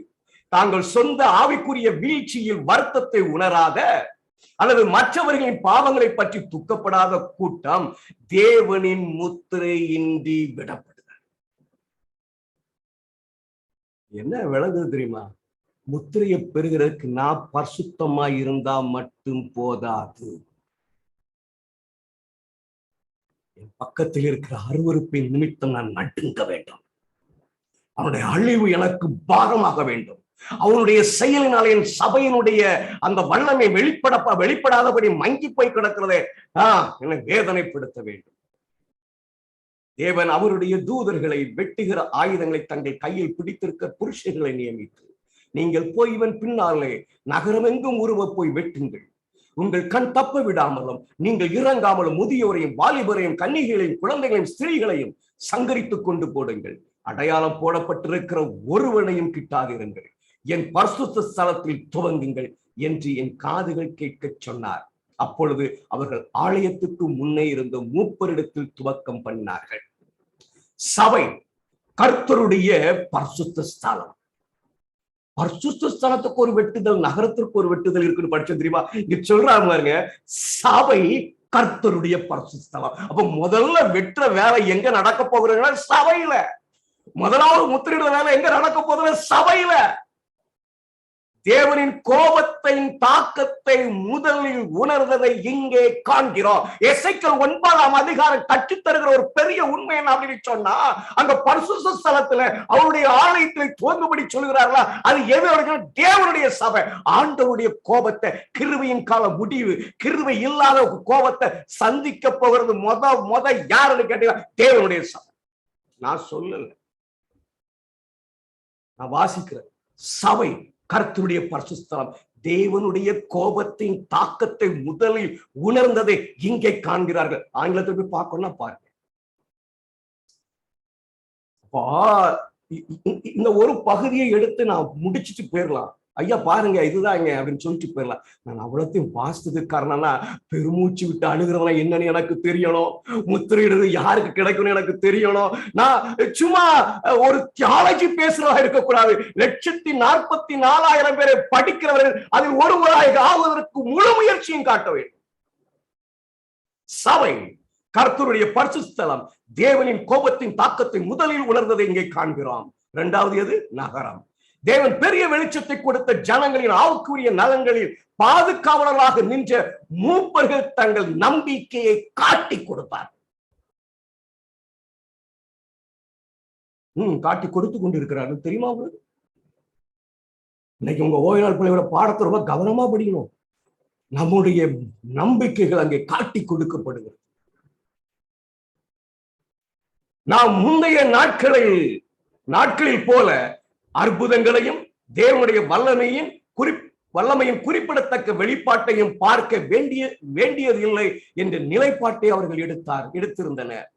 தாங்கள் சொந்த ஆவிக்குரிய வீழ்ச்சியில் வருத்தத்தை உணராத அல்லது மற்றவர்களின் பாவங்களை பற்றி துக்கப்படாத கூட்டம் தேவனின் முத்திரையின்றி விடப்படுகிறார். என்ன விளங்குது தெரியுமா? முத்திரையை பெறுகிறதுக்கு நான் பரிசுத்தமா இருந்தா மட்டும் போதாது. என் பக்கத்தில் இருக்கிற அருவருப்பின் நிமித்தம் நான் நடுங்க வேண்டும். அவனுடைய அழிவு எனக்கு பாரமாக வேண்டும். அவனுடைய செயலினால் என் சபையினுடைய அந்த வல்லமை வெளிப்படாதபடி மங்கி போய் கிடக்கிறதே என்னை வேதனைப்படுத்த வேண்டும். தேவன் அவருடைய தூதர்களை வெட்டுகிற ஆயுதங்களை தங்கள் கையில் பிடித்திருக்க புருஷர்களை நியமித்து, நீங்கள் போய் இவன் பின்னாலே நகரமெங்கும் உருவ போய் வெட்டுங்கள். உங்கள் கண் தப்ப விடாமலும் நீங்கள் இறங்காமலும் முதியோரையும் வாலிபரையும் கன்னிகைகளையும் குழந்தைகளையும் ஸ்திரீகளையும் சங்கரித்துக் கொண்டு போடுங்கள். அடையாளம் போடப்பட்டிருக்கிற ஒருவனையும் கிட்டாதிருங்கள். என் பரிசுத்த ஸ்தலத்தில் துவங்குங்கள் என்று என் காதுகள் கேட்க சொன்னார். அப்பொழுது அவர்கள் ஆலயத்துக்கு முன்னே இருந்த மூப்பரிடத்தில் துவக்கம் பண்ணினார்கள். சபை கர்த்தருடைய பரிசுத்த ஸ்தலம். பரிசுத்த ஸ்தலத்துக்கு ஒரு வெட்டுதல், நகரத்திற்கு ஒரு வெட்டுதல் இருக்குன்னு படிச்சோம் தெரியுமா? இங்க சொல்றாங்க பாருங்க, சபை கர்த்தருடைய பரிசுத்த ஸ்தலம். அப்ப முதல்ல வெட்டுற வேலை எங்க நடக்க போகிறீங்கன்னா சபையில. முதலாவது முத்திரிடுற வேலை எங்க நடக்க போகுதுன்னா சபையில. தேவனின் கோபத்தின் தாக்கத்தை முதலில் உணர்ந்ததை இங்கே காண்கிறோம். எசேக்கியேல் 9ஆம் அதிகாரம் கற்றுத்தருகிற ஒரு பெரிய உண்மை என்ன அப்படின்னு சொன்னா, அங்க பரிசுத்த ஸ்தலத்துல அவருடைய ஆலயத்தில் துவங்கும்படி சொல்கிறார்களா, அது எது? தேவனுடைய சபை. ஆண்டவருடைய கோபத்தை, கிருபையின் கால முடிவு, கிருபை இல்லாத கோபத்தை சந்திக்க போகிறது முத யாருன்னு கேட்டீங்கன்னா தேவனுடைய சபை. நான் சொல்லல, நான் வாசிக்கிறேன். சபை கர்த்தருடைய பரிசுத்த ஸ்தலம். தேவனுடைய கோபத்தின் தாக்கத்தை முதலில் உணர்ந்ததை இங்கே காண்கிறார்கள். ஆங்கிலத்தில் போய் பார்க்கணும்னா பாருங்க. இந்த ஒரு பகுதியை எடுத்து நான் முடிச்சுட்டு போயிடலாம். ஐயா பாருங்க இதுதாங்க அப்படின்னு சொல்லிட்டு போயிடலாம். நான் அவ்வளோத்தையும் வாசித்ததுக்கு காரணம்னா பெருமூச்சு விட்டு அழுகிறவனா என்னன்னு எனக்கு தெரியணும். முத்திரையிடுறது யாருக்கு கிடைக்கும்னு எனக்கு தெரியணும். நான் சும்மா ஒரு தியாலஜி பேசுறதா இருக்கக்கூடாது. 1,44,000 பேரை படிக்கிறவர்கள் அதில் ஒருவராக ஆவதற்கு முழு முயற்சியும் காட்ட வேண்டும். சபை கர்த்தருடைய பரிசுத்த ஸ்தலம். தேவனின் கோபத்தின் தாக்கத்தை முதலில் உணர்ந்ததை இங்கே காண்கிறோம். இரண்டாவது எது? நகரம். தேவன் பெரிய வெளிச்சத்தை கொடுத்த ஜனங்களின் ஆவுக்குரிய நலன்களில் பாதுகாவலராக நின்ற மூப்பர்கள் தங்கள் நம்பிக்கையை காட்டி கொடுத்தார். காட்டி கொடுத்து கொண்டிருக்கிறார்கள் தெரியுமா உங்களுக்கு? இன்னைக்கு உங்க ஓய்நாள் பிள்ளையோட பாடத்தை ரொம்ப கவனமா படிக்கணும். நம்முடைய நம்பிக்கைகள் அங்கே காட்டி கொடுக்கப்படுகிறது. நாம் முந்தைய நாட்களில் போல அற்புதங்களையும் தேவனுடைய வல்லமையின் குறிப்பிடத்தக்க வெளிப்பாட்டையும் பார்க்க வேண்டியதில்லை என்ற நிலைப்பாட்டை அவர்கள் எடுத்திருந்தனர்.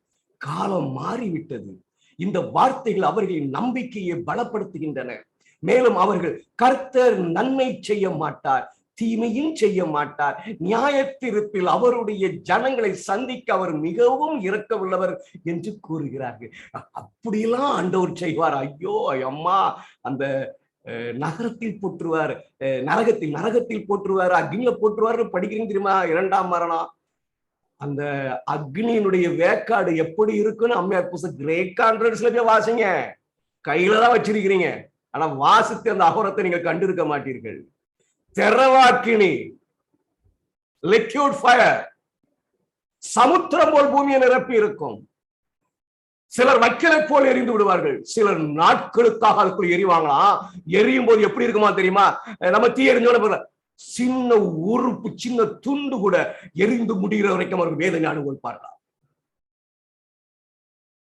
காலம் மாறிவிட்டது. இந்த வார்த்தைகள் அவர்களின் நம்பிக்கையை பலப்படுத்துகின்றன. மேலும் அவர்கள் கர்த்தர் நன்மை செய்ய மாட்டார், தீமையும் செய்ய மாட்டார். நியாயத்தீர்ப்பில் அவருடைய ஜனங்களை சந்திக்க அவர் மிகவும் இரக்கமுள்ளவர் என்று கூறுகிறார்கள். அப்படியெல்லாம் ஆண்டவர் செய்வார். ஐயோ அம்மா, அந்த நகரத்தில் போற்றுவார், நரகத்தில் போற்றுவார், அக்னியில போற்றுவார். படிக்கிறீங்க தெரியுமா? 2ஆம் மரணம். அந்த அக்னியினுடைய வேக்காடு எப்படி இருக்குன்னு அம்மையார் புஸ்தகம் கிரேட் கான்ஃபரன்ஸ்ல போய் வாசிங்க. கையில தான் வச்சிருக்கிறீங்க, ஆனா வாசித்து அந்த அகோரத்தை நீங்க கண்டிருக்க மாட்டீர்கள். தெரவாக்கினி, லிக்விட் ஃபயர், சமுத்திரம் போல் பூமியை நிரப்பி இருக்கும். சிலர் வைக்கலை போல் எரிந்து விடுவார்கள், சிலர் நாட்களுக்காக அதுக்குள் எரிவாங்களாம். எரியும் போது எப்படி இருக்குமா தெரியுமா? நம்ம தீ எரிஞ்சோட சின்ன உறுப்பு, சின்ன துண்டு கூட எரிந்து முடிகிற வரைக்கும் அவர்கள் வேதனை அனுபவிப்பார்களா?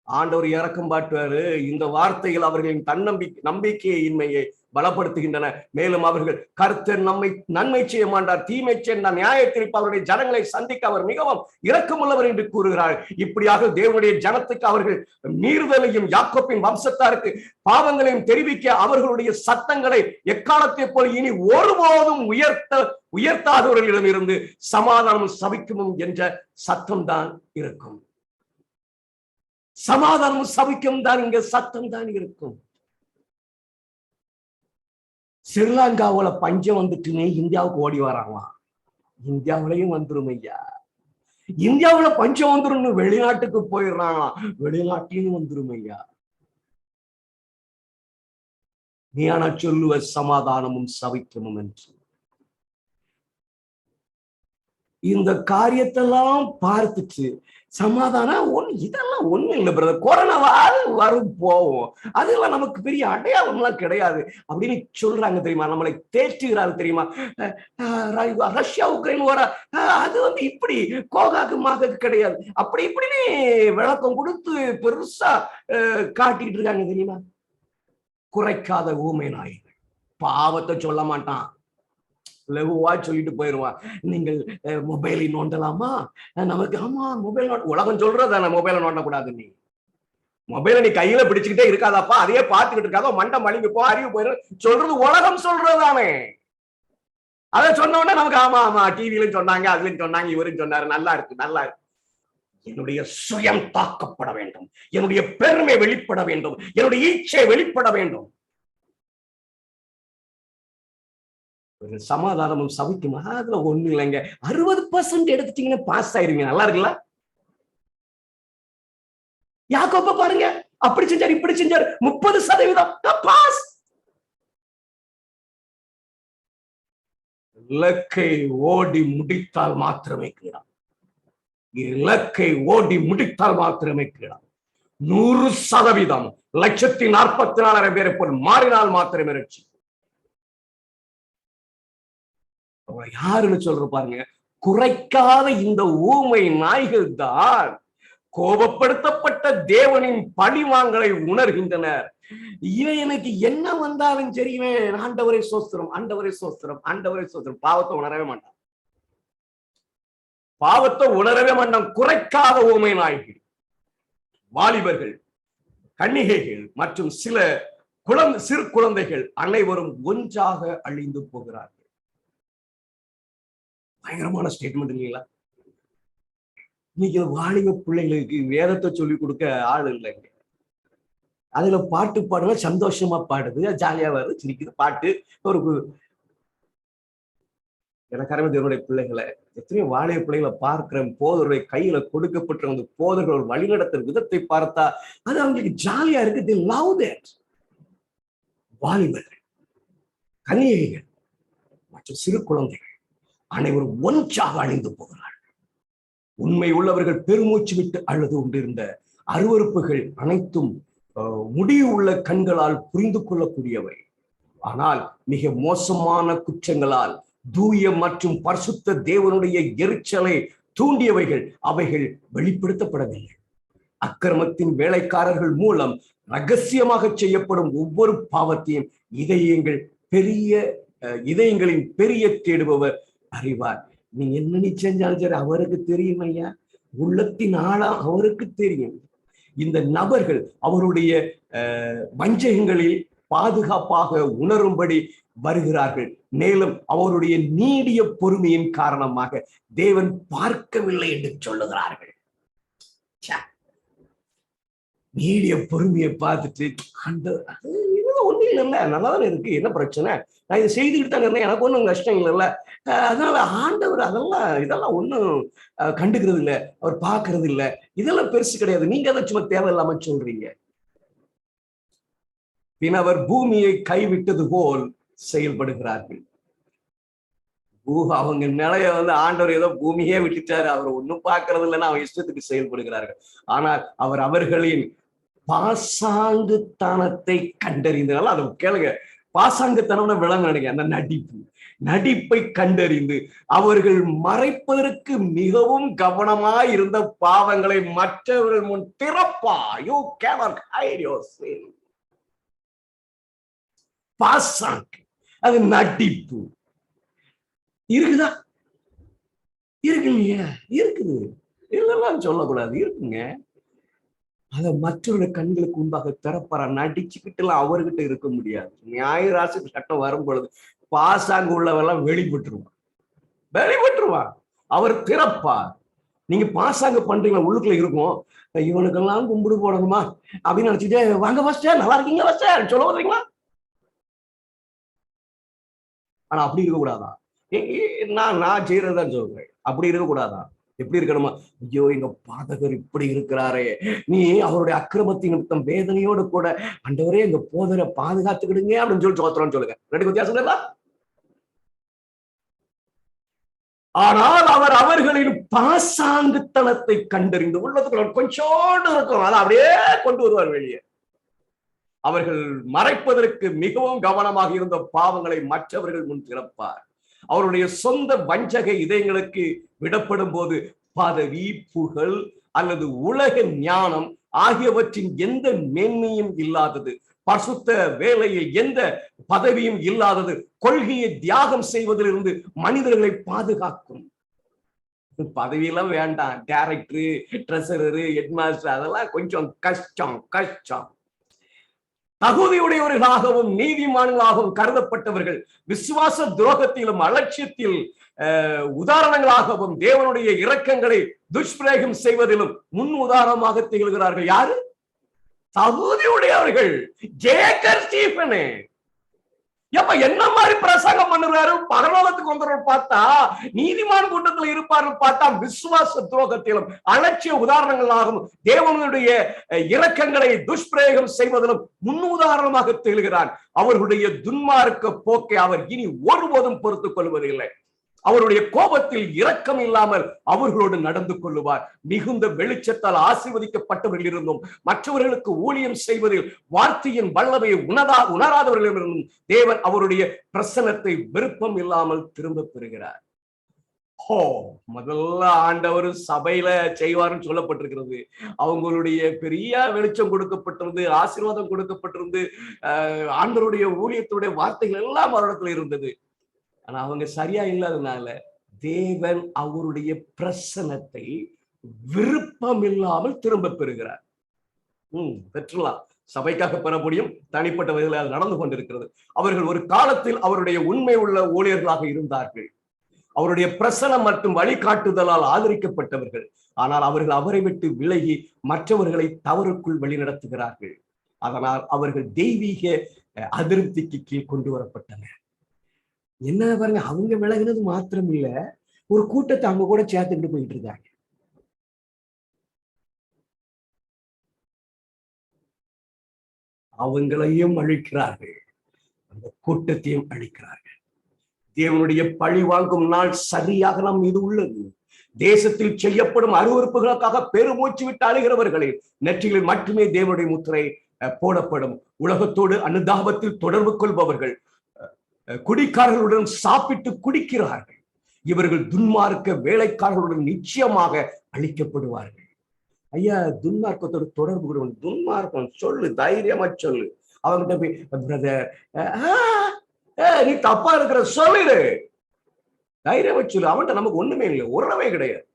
ஆண்டவர் இறக்கம் பாட்டுவாரு. இந்த வார்த்தைகள் அவர்களின் நம்பிக்கையின்மையை பலப்படுத்துகின்றன. மேலும் அவர்கள் கர்த்தர் நம்மை நன்மை செய்ய மாட்டார், தீமை செய்ய நியாயத்தீர்ப்பு அவருடைய ஜனங்களை சந்திக்க அவர் மிகவும் இரக்கமுள்ளவர் என்று கூறுகிறார். இப்படியாக தேவனுடைய ஜனத்துக்கு அவர்கள் மீறுதலையும் யாக்கோப்பின் வம்சத்தாருக்கு பாவங்களையும் தெரிவிக்க அவர்களுடைய சத்தங்களை எக்காலத்தை போல இனி ஒருபோதும் உயர்த்தாதவர்களிடம் இருந்து சமாதானமும் சபிக்கமும் என்ற சத்தம் தான் இருக்கும். சமாதானமும் சபிக்கும் தான் இங்க சத்தம் தான் இருக்கும். ஸ்ரீலங்காவுல பஞ்சம் வந்துட்டுன்னு இந்தியாவுக்கு ஓடி வராங்களாம். இந்தியாவிலையும் வந்துரும் ஐயா, இந்தியாவுல பஞ்சம் வந்துரும், வெளிநாட்டுக்கு போயிடுறாங்களாம், வெளிநாட்டிலும் வந்துரும் ஐயா. நீ ஆனா சொல்லுவ சமாதானமும் சபிக்கமும் என்று. இந்த காரியத்தெல்லாம் பார்த்துட்டு சமாதானம் இதெல்லாம் ஒண்ணு இல்லை பிரதர், கொரோனாவால் வரும் போவோம், அதெல்லாம் நமக்கு பெரிய அடையாளம் எல்லாம் கிடையாது அப்படின்னு சொல்றாங்க தெரியுமா? நம்மளை தேற்றுகிறாரு தெரியுமா? ரஷ்யா உக்ரைன் வர அது இப்படி கோகாக்கு கிடையாது, அப்படி இப்படின்னு விளக்கம் கொடுத்து பெருசா காட்டிட்டு இருக்காங்க தெரியுமா? குறைக்காத ஊமை நாய்கள். பாவத்தை சொல்ல மாட்டான், லகுவா சொல்லிட்டு போயிடுவான். நீங்கள் மொபைலை நோண்டலாமா? நமக்கு ஆமா மொபைல் உலகம் சொல்றதான மொபைலை நோண்டக்கூடாது. நீ மொபைலை நீ கையில பிடிச்சுக்கிட்டே இருக்காதாப்பா, அதையே பார்த்துக்கிட்டு இருக்காதோ, மண்டை மலிங்க போ, அறிவு போயிடும், சொல்றது உலகம் சொல்றதானே. அதை சொன்ன உடனே நமக்கு ஆமா ஆமா டிவியிலும் சொன்னாங்க, அதுலயும் சொன்னாங்க, இவரும் சொன்னாரு, நல்லா இருக்கு நல்லா இருக்கு. என்னுடைய சுயம் தாக்கப்பட வேண்டும், என்னுடைய பெருமை வெளிப்பட வேண்டும், என்னுடைய ஈச்சை வெளிப்பட வேண்டும். சமாதானமும் சபிக்கும் அதுல ஒண்ணு இல்லைங்க. 60% எடுத்துட்டீங்கன்னா பாஸ் ஆயிருவீங்க. நல்லா இருக்குல்ல? யாக்கோப பாருங்க, அப்படி செஞ்சாரு இப்படி செஞ்சாரு, 30% பாஸ். இலக்கை ஓடி முடித்தால் மாத்திரமே கீழாம், இலக்கை ஓடி முடித்தால் மாத்திரமே கீழாம். 100% 1,44,000 பேரை போல் மாறினால் மாத்திரமே ரட்சி. யாருன்னு சொல்ற பாருங்க, குறைக்காத இந்த ஊமை நாய்கள் தான் கோபப்படுத்தப்பட்ட தேவனின் பழிவாங்கலை உணர்கின்றனர். இவன் எனக்கு என்ன வந்தாலும் சரிவே, ஆண்டவரை சோஸ்திரம் ஆண்டவரை சோஸ்திரம் ஆண்டவரை சோஸ்திரம். பாவத்தை உணரவே மாட்டான், பாவத்தை உணரவே மாட்டான். குறைக்காத ஊமை நாய்கள், வாலிபர்கள், கன்னிகைகள் மற்றும் சில சிறு குழந்தைகள் அனைவரும் ஒன்றாக அழிந்து போகிறார்கள். பயங்கரமான ஸ்டேட்மெண்ட் இல்லைங்களா? இன்னைக்கு வாலிப பிள்ளைகளுக்கு வேதத்தை சொல்லிக் கொடுக்க ஆள் இல்லைங்க. அதுல பாட்டு பாடுங்க, சந்தோஷமா பாடுது, ஜாலியா வருது, சிரிக்குது பாட்டு. ஒரு எனக்காரமே தேவனுடைய பிள்ளைகளை, எத்தனையோ வாலிப பிள்ளைகளை பார்க்கிறேன், போதருடைய கையில கொடுக்கப்பட்ட அந்த போதர்கள் வழிநடத்துற விதத்தை பார்த்தா அது அவங்களுக்கு ஜாலியா இருக்கு. they love that. வாலிபர்கள், கன்னிகைகள் மற்றும் சிறு குழந்தைகள் அனைவரும் ஒன்றாக அழிந்து போகிறார்கள். உண்மை உள்ளவர்கள் பெருமூச்சு விட்டு அழுது கொண்டிருந்த அருவருப்புகள் அனைத்தும் முடிவு உள்ள கண்களால் புரிந்து கொள்ளக்கூடியவை. ஆனால் மிக மோசமான குற்றங்களால் தூய மற்றும் பரிசுத்த தேவனுடைய எரிச்சலை தூண்டியவைகள் அவைகள் வெளிப்படுத்தப்படவில்லை. அக்கிரமத்தின் வேலைக்காரர்கள் மூலம் ரகசியமாக செய்யப்படும் ஒவ்வொரு பாவத்தையும் இதயங்களின் பெரிய தேடுபவர் அறிவார். நீ என்ன செஞ்சாலும் சரி அவருக்கு தெரியும் ஐயா, உள்ளத்தின் ஆழம் அவருக்கு தெரியும். இந்த நபர்கள் அவருடைய வஞ்சகங்களில் பாதுகாப்பாக உணரும்படி வருகிறார்கள். மேலும் அவருடைய நீடிய பொறுமையின் காரணமாக தேவன் பார்க்கவில்லை என்று சொல்லுகிறார்கள். நீடிய பொறுமையை பார்த்துட்டு ஒண்ணு இல்லைல்ல, நல்லாதானே இருக்கு, என்ன பிரச்சனை, நான் இதை செய்துக்கிட்டு தான் இருந்தேன், எனக்கு ஒண்ணும் கஷ்டம் இல்லைல்ல, அதனால ஆண்டவர் இதெல்லாம் ஒண்ணும் கண்டுக்கிறது இல்லை, அவர் பார்க்கறது இல்லை, இதெல்லாம் பெருசு கிடையாது, நீங்க அதை சும்மா தேவையில்லாம சொல்றீங்க. பின் அவர் பூமியை கைவிட்டது போல் செயல்படுகிறார்கள். அவங்க நிலைய ஆண்டவர் ஏதோ பூமியே விட்டுட்டாரு, அவர் ஒன்னும் பார்க்கறது இல்லைன்னா அவங்க இஷ்டத்துக்கு செயல்படுகிறார்கள். ஆனால் அவர் அவர்களின் பாசாங்குத்தனத்தை கண்டறிந்தனால அதை கேளுங்க, பாசாங்குத்தனம்னு விளங்க நினைக்க, அந்த நடிப்பை கண்டறிந்து அவர்கள் மறைப்பதற்கு மிகவும் கவனமாய் இருந்த பாவங்களை மற்றவர்கள் முன் திறப்பா. You cannot hide your sin. பாசாங்கு, அது நடிப்பு இருக்குதா? இருக்கு இல்லையா? இருக்குது, இல்லைன்னு சொல்லக்கூடாது, இருக்குங்க. அத மற்றவருடைய கண்களுக்கு முன்பாக திறப்பாரா? நடிச்சுக்கிட்டு எல்லாம் அவர்கிட்ட இருக்க முடியாது. நியாயராசி சட்டம் வரும் பொழுது பாசாங்கு உள்ளவெல்லாம் வெளிப்பட்டுருவான். அவர் திறப்பார். நீங்க பாசாங்கு பண்றீங்களா, உள்ளுக்குள்ள இருக்கும், இவனுக்கெல்லாம் கும்பிடு போடணுமா அப்படின்னு நினைச்சுட்டு வாங்க பாஸ்டர் நல்லா இருக்கீங்க பாஸ்டர் சொல்ல வர்றீங்களா? ஆனா அப்படி இருக்க கூடாதா? நான் செய்யறதுதான் சொல்றேன், அப்படி இருக்க கூடாதா? எப்படி இருக்கணுமா? ஐயோ எங்க பாதகர் இப்படி இருக்கிறாரே, நீ அவருடைய அக்கிரமத்தின் நிமித்தம் வேதனையோடு கூட ஆண்டவரே எங்க போதரை பாதுகாத்துக்கிடுங்க அப்படின்னு சொல்லி சோத்திரம்னு சொல்லுங்க. ரெண்டு வித்தியாசம் இல்ல. ஆனால் அவர் அவர்களின் பாசாங்குத்தனத்தை கண்டறிந்து உள்ளதுக்குள்ள கொஞ்சோண்டு இருக்கும், அதை அப்படியே கொண்டு வருவார் வெளியே. அவர்கள் மறைப்பதற்கு மிகவும் கவனமாக இருந்த பாவங்களை மற்றவர்கள் முன் திறப்பார். அவருடைய சொந்த வஞ்சக இதயங்களுக்கு விடப்படும் போது பதவி, புகழ் அல்லது உலக ஞானம் ஆகியவற்றின் எந்த மேன்மையும் இல்லாதது, பரிசுத்த வேலையில் எந்த பதவியும் இல்லாதது கொள்கையை தியாகம் செய்வதிலிருந்து மனிதர்களை பாதுகாக்கும். பதவியெல்லாம் வேண்டாம், டைரக்டரு, ட்ரெஸரரு, ஹெட்மாஸ்டர், அதெல்லாம் கொஞ்சம் கஷ்டம். தகுதியுடையவர்களாகவும் நீதிமான்களாகவும் கருதப்பட்டவர்கள் விசுவாச துரோகத்திலும் அலட்சியத்தில் உதாரணங்களாகவும் தேவனுடைய இரக்கங்களை துஷ்பிரயோகம் செய்வதிலும் முன் உதாரணமாக திகழ்கிறார்கள். யாரு? தகுதியுடையவர்கள். ஜேக்கர் ஸ்டீபனே என்ன மாதிரி பிரசங்கம் பண்ணுறாரு, பரலோகத்துக்கு வந்தவர்கள் பார்த்தா நீதிமான் கூட்டத்தில் இருப்பார்கள் பார்த்தா விசுவாச துரோகத்திலும் அலட்சிய உதாரணங்களாகவும் தேவனுடைய இரக்கங்களை துஷ்பிரயோகம் செய்வதிலும் முன்னுதாரணமாக திகழ்கிறார். அவர்களுடைய துன்மார்க்க போக்கை அவர் இனி ஒருபோதும் பொறுத்துக் கொள்வதில்லை. அவருடைய கோபத்தில் இரக்கம் இல்லாமல் அவர்களோடு நடந்து கொள்ளுவார். மிகுந்த வெளிச்சத்தால் ஆசீர்வதிக்கப்பட்டவர்கள் இருந்தும் மற்றவர்களுக்கு ஊழியம் செய்வதில் வார்த்தையின் வல்லமையை உணராதவர்களிடமும் தேவன் அவருடைய பிரசன்னத்தை விருப்பம் இல்லாமல் திரும்ப பெறுகிறார். முதல்ல ஆண்டவர் சபையில செய்வார்னு சொல்லப்பட்டிருக்கிறது. அவங்களுடைய பெரிய வெளிச்சம் கொடுக்கப்பட்டிருந்து, ஆசீர்வாதம் கொடுக்கப்பட்டிருந்து, ஆண்டவருடைய ஊழியத்துடைய வார்த்தைகள் எல்லாம் அவரிடத்துல இருந்தது. ஆனா அவங்க சரியா இல்லாதனால தேவன் அவருடைய பிரசன்னத்தை விருப்பம் இல்லாமல் திரும்ப பெறுகிறார். பெற்றலாம், சபைக்காக பெற முடியும், தனிப்பட்ட வகையில் நடந்து கொண்டிருக்கிறது. அவர்கள் ஒரு காலத்தில் அவருடைய உண்மை உள்ள ஊழியர்களாக இருந்தார்கள். அவருடைய பிரசனம் மற்றும் வழிகாட்டுதலால் ஆதரிக்கப்பட்டவர்கள். ஆனால் அவர்கள் அவரை விட்டு விலகி மற்றவர்களை தவறுக்குள் வழிநடத்துகிறார்கள். அதனால் அவர்கள் தெய்வீக அதிருப்திக்கு கீழ் கொண்டு வரப்பட்டனர். என்ன பாருங்க, அவங்க விலகினது மாத்திரம் இல்ல, ஒரு கூட்டத்தை அவங்க கூட சேர்த்துக்கிட்டு போயிட்டு இருக்காங்க. அவங்களையும் அழிக்கிறார்கள், அந்த கூட்டத்தையும் அழிக்கிறார்கள். தேவனுடைய பழி வாங்கும் நாள் சரியாக நம் மீது உள்ளது. தேசத்தில் செய்யப்படும் அருவருப்புகளுக்காக பெருமூச்சு விட்டு அழுகிறவர்களே நெற்றிகளில் மட்டுமே தேவனுடைய முத்திரை போடப்படும். உலகத்தோடு அனுதாபத்தில் தொடர்பு கொள்பவர்கள் குடிக்காரர்களுடன் சாப்பிட்டு குடிக்கிறார்கள். இவர்கள் துன்மார்க்க வேலைக்காரர்களுடன் நிச்சயமாக அழிக்கப்படுவார்கள். ஐயா, துன்மார்க்கத்தோடு தொடர்பு கொள்வது, துன்மார்க்கம் சொல்லு, தைரியமா சொல்லு. அவங்ககிட்ட போய் பிரதர் நீ தப்பா இருக்கிற சொல்லிடு, தைரியமா சொல்லு. அவன்கிட்ட நமக்கு ஒண்ணுமே இல்லை, உறவே கிடையாது.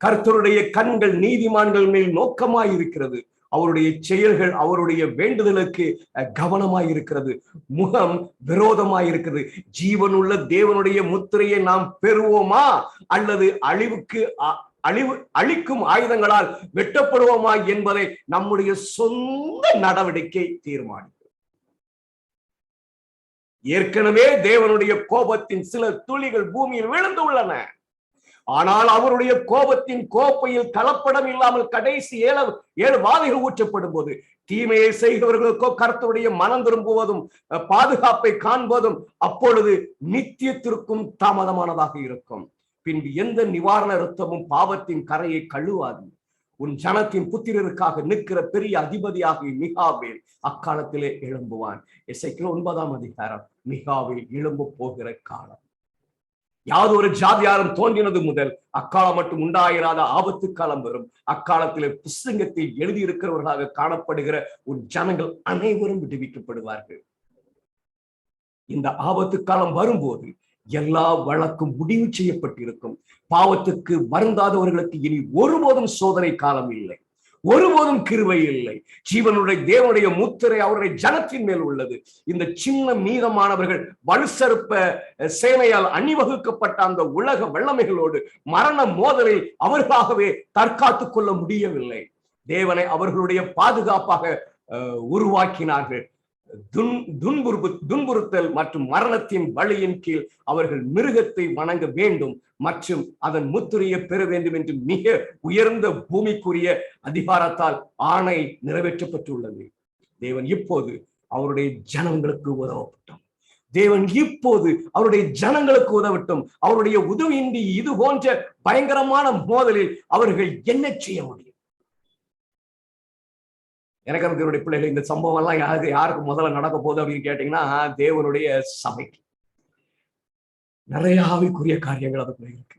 கர்த்தருடைய கண்கள் நீதிமான்கள் மேல் நோக்கமாய் இருக்கிறது, அவருடைய செயல்கள் அவருடைய வேண்டுதலுக்கு கவனமாய் இருக்கிறது, முகம் விரோதமாய் இருக்கிறது. ஜீவனுள்ள தேவனுடைய முத்திரையை நாம் பெறுவோமா அல்லது அழிக்கும் ஆயுதங்களால் வெட்டப்படுவோமா என்பதை நம்முடைய சொந்த நடவடிக்கை தீர்மானிக்கும். ஏற்கனவே தேவனுடைய கோபத்தின் சில துளிகள் பூமியில் விழுந்து உள்ளன. ஆனால் அவருடைய கோபத்தின் கோப்பையில் கலப்படம் இல்லாமல் கடைசி 7 வாதைகள் ஊற்றப்படும் போது தீமையை செய்கிறவர்களுக்கோ கர்த்தருடைய மனம் திரும்புவதும் பாதுகாப்பை காண்பதும் அப்பொழுது நித்தியத்திற்கும் தாமதமானதாக இருக்கும். பின்பு எந்த நிவாரண இரத்தமும் பாவத்தின் கரையை கழுவாது. உன் ஜனத்தின் புத்திரருக்காக நிற்கிற பெரிய அதிபதியாகிய மிகாவேல் அக்காலத்திலே எழும்புவான். எசேக்கியேல் 9ஆம் அதிகாரம். மிகாவேல் எழும்ப போகிற காலம். யாதொரு ஜாதியாரும் தோன்றினது முதல் அக்காலம் மட்டும் உண்டாயிராத ஆபத்து காலம் வரும். அக்காலத்திலே புஸ்தகத்தில் எழுதியிருக்கிறவர்களாக காணப்படுகிற உன் ஜனங்கள் அனைவரும் விடுவிக்கப்படுவார்கள். இந்த ஆபத்து காலம் வரும்போது எல்லா வழக்கும் முடிவு செய்யப்பட்டிருக்கும். பாவத்துக்கு வருந்தாதவர்களுக்கு இனி ஒருபோதும் சோதனை காலம் இல்லை, ஒருபோதும் கிருபை இல்லை. ஜீவனுடைய தேவனுடைய முத்திரை அவருடைய ஜனத்தின் மேல் உள்ளது. இந்த சின்ன மீதமானவர்கள் வலுசற்ப சேனையால் அணிவகுக்கப்பட்ட அந்த உலக வல்லமைகளோடு மரண மோதலில் அவர்களாகவே தற்காத்துக் கொள்ள முடியவில்லை. தேவனை அவர்களுடைய பாதுகாப்பாக உருவாக்கினார்கள். துன்புறுத்தல் மற்றும் மரணத்தின் வழியின் கீழ் அவர்கள் மிருகத்தை வணங்க வேண்டும் மற்றும் அதன் முத்திரையை பெற வேண்டும் என்று மிக உயர்ந்த பூமிக்குரிய அதிகாரத்தால் ஆணை நிறைவேற்றப்பட்டுள்ளது. தேவன் இப்போது அவருடைய ஜனங்களுக்கு உதவப்பட்டோம். தேவன் இப்போது அவருடைய ஜனங்களுக்கு உதவட்டும். அவருடைய உதவியின்றி இது போன்ற பயங்கரமான மோதலில் அவர்கள் என்ன செய்ய முடியும்? எனக்கு தேவனுடைய பிள்ளைகள், இந்த சம்பவம் எல்லாம் யாருக்கு முதல்ல நடக்க போகுது அப்படின்னு கேட்டீங்கன்னா தேவனுடைய சபைக்கு. நிறைய ஆவிக்குரிய காரியங்கள் அதுக்குள்ள இருக்கு.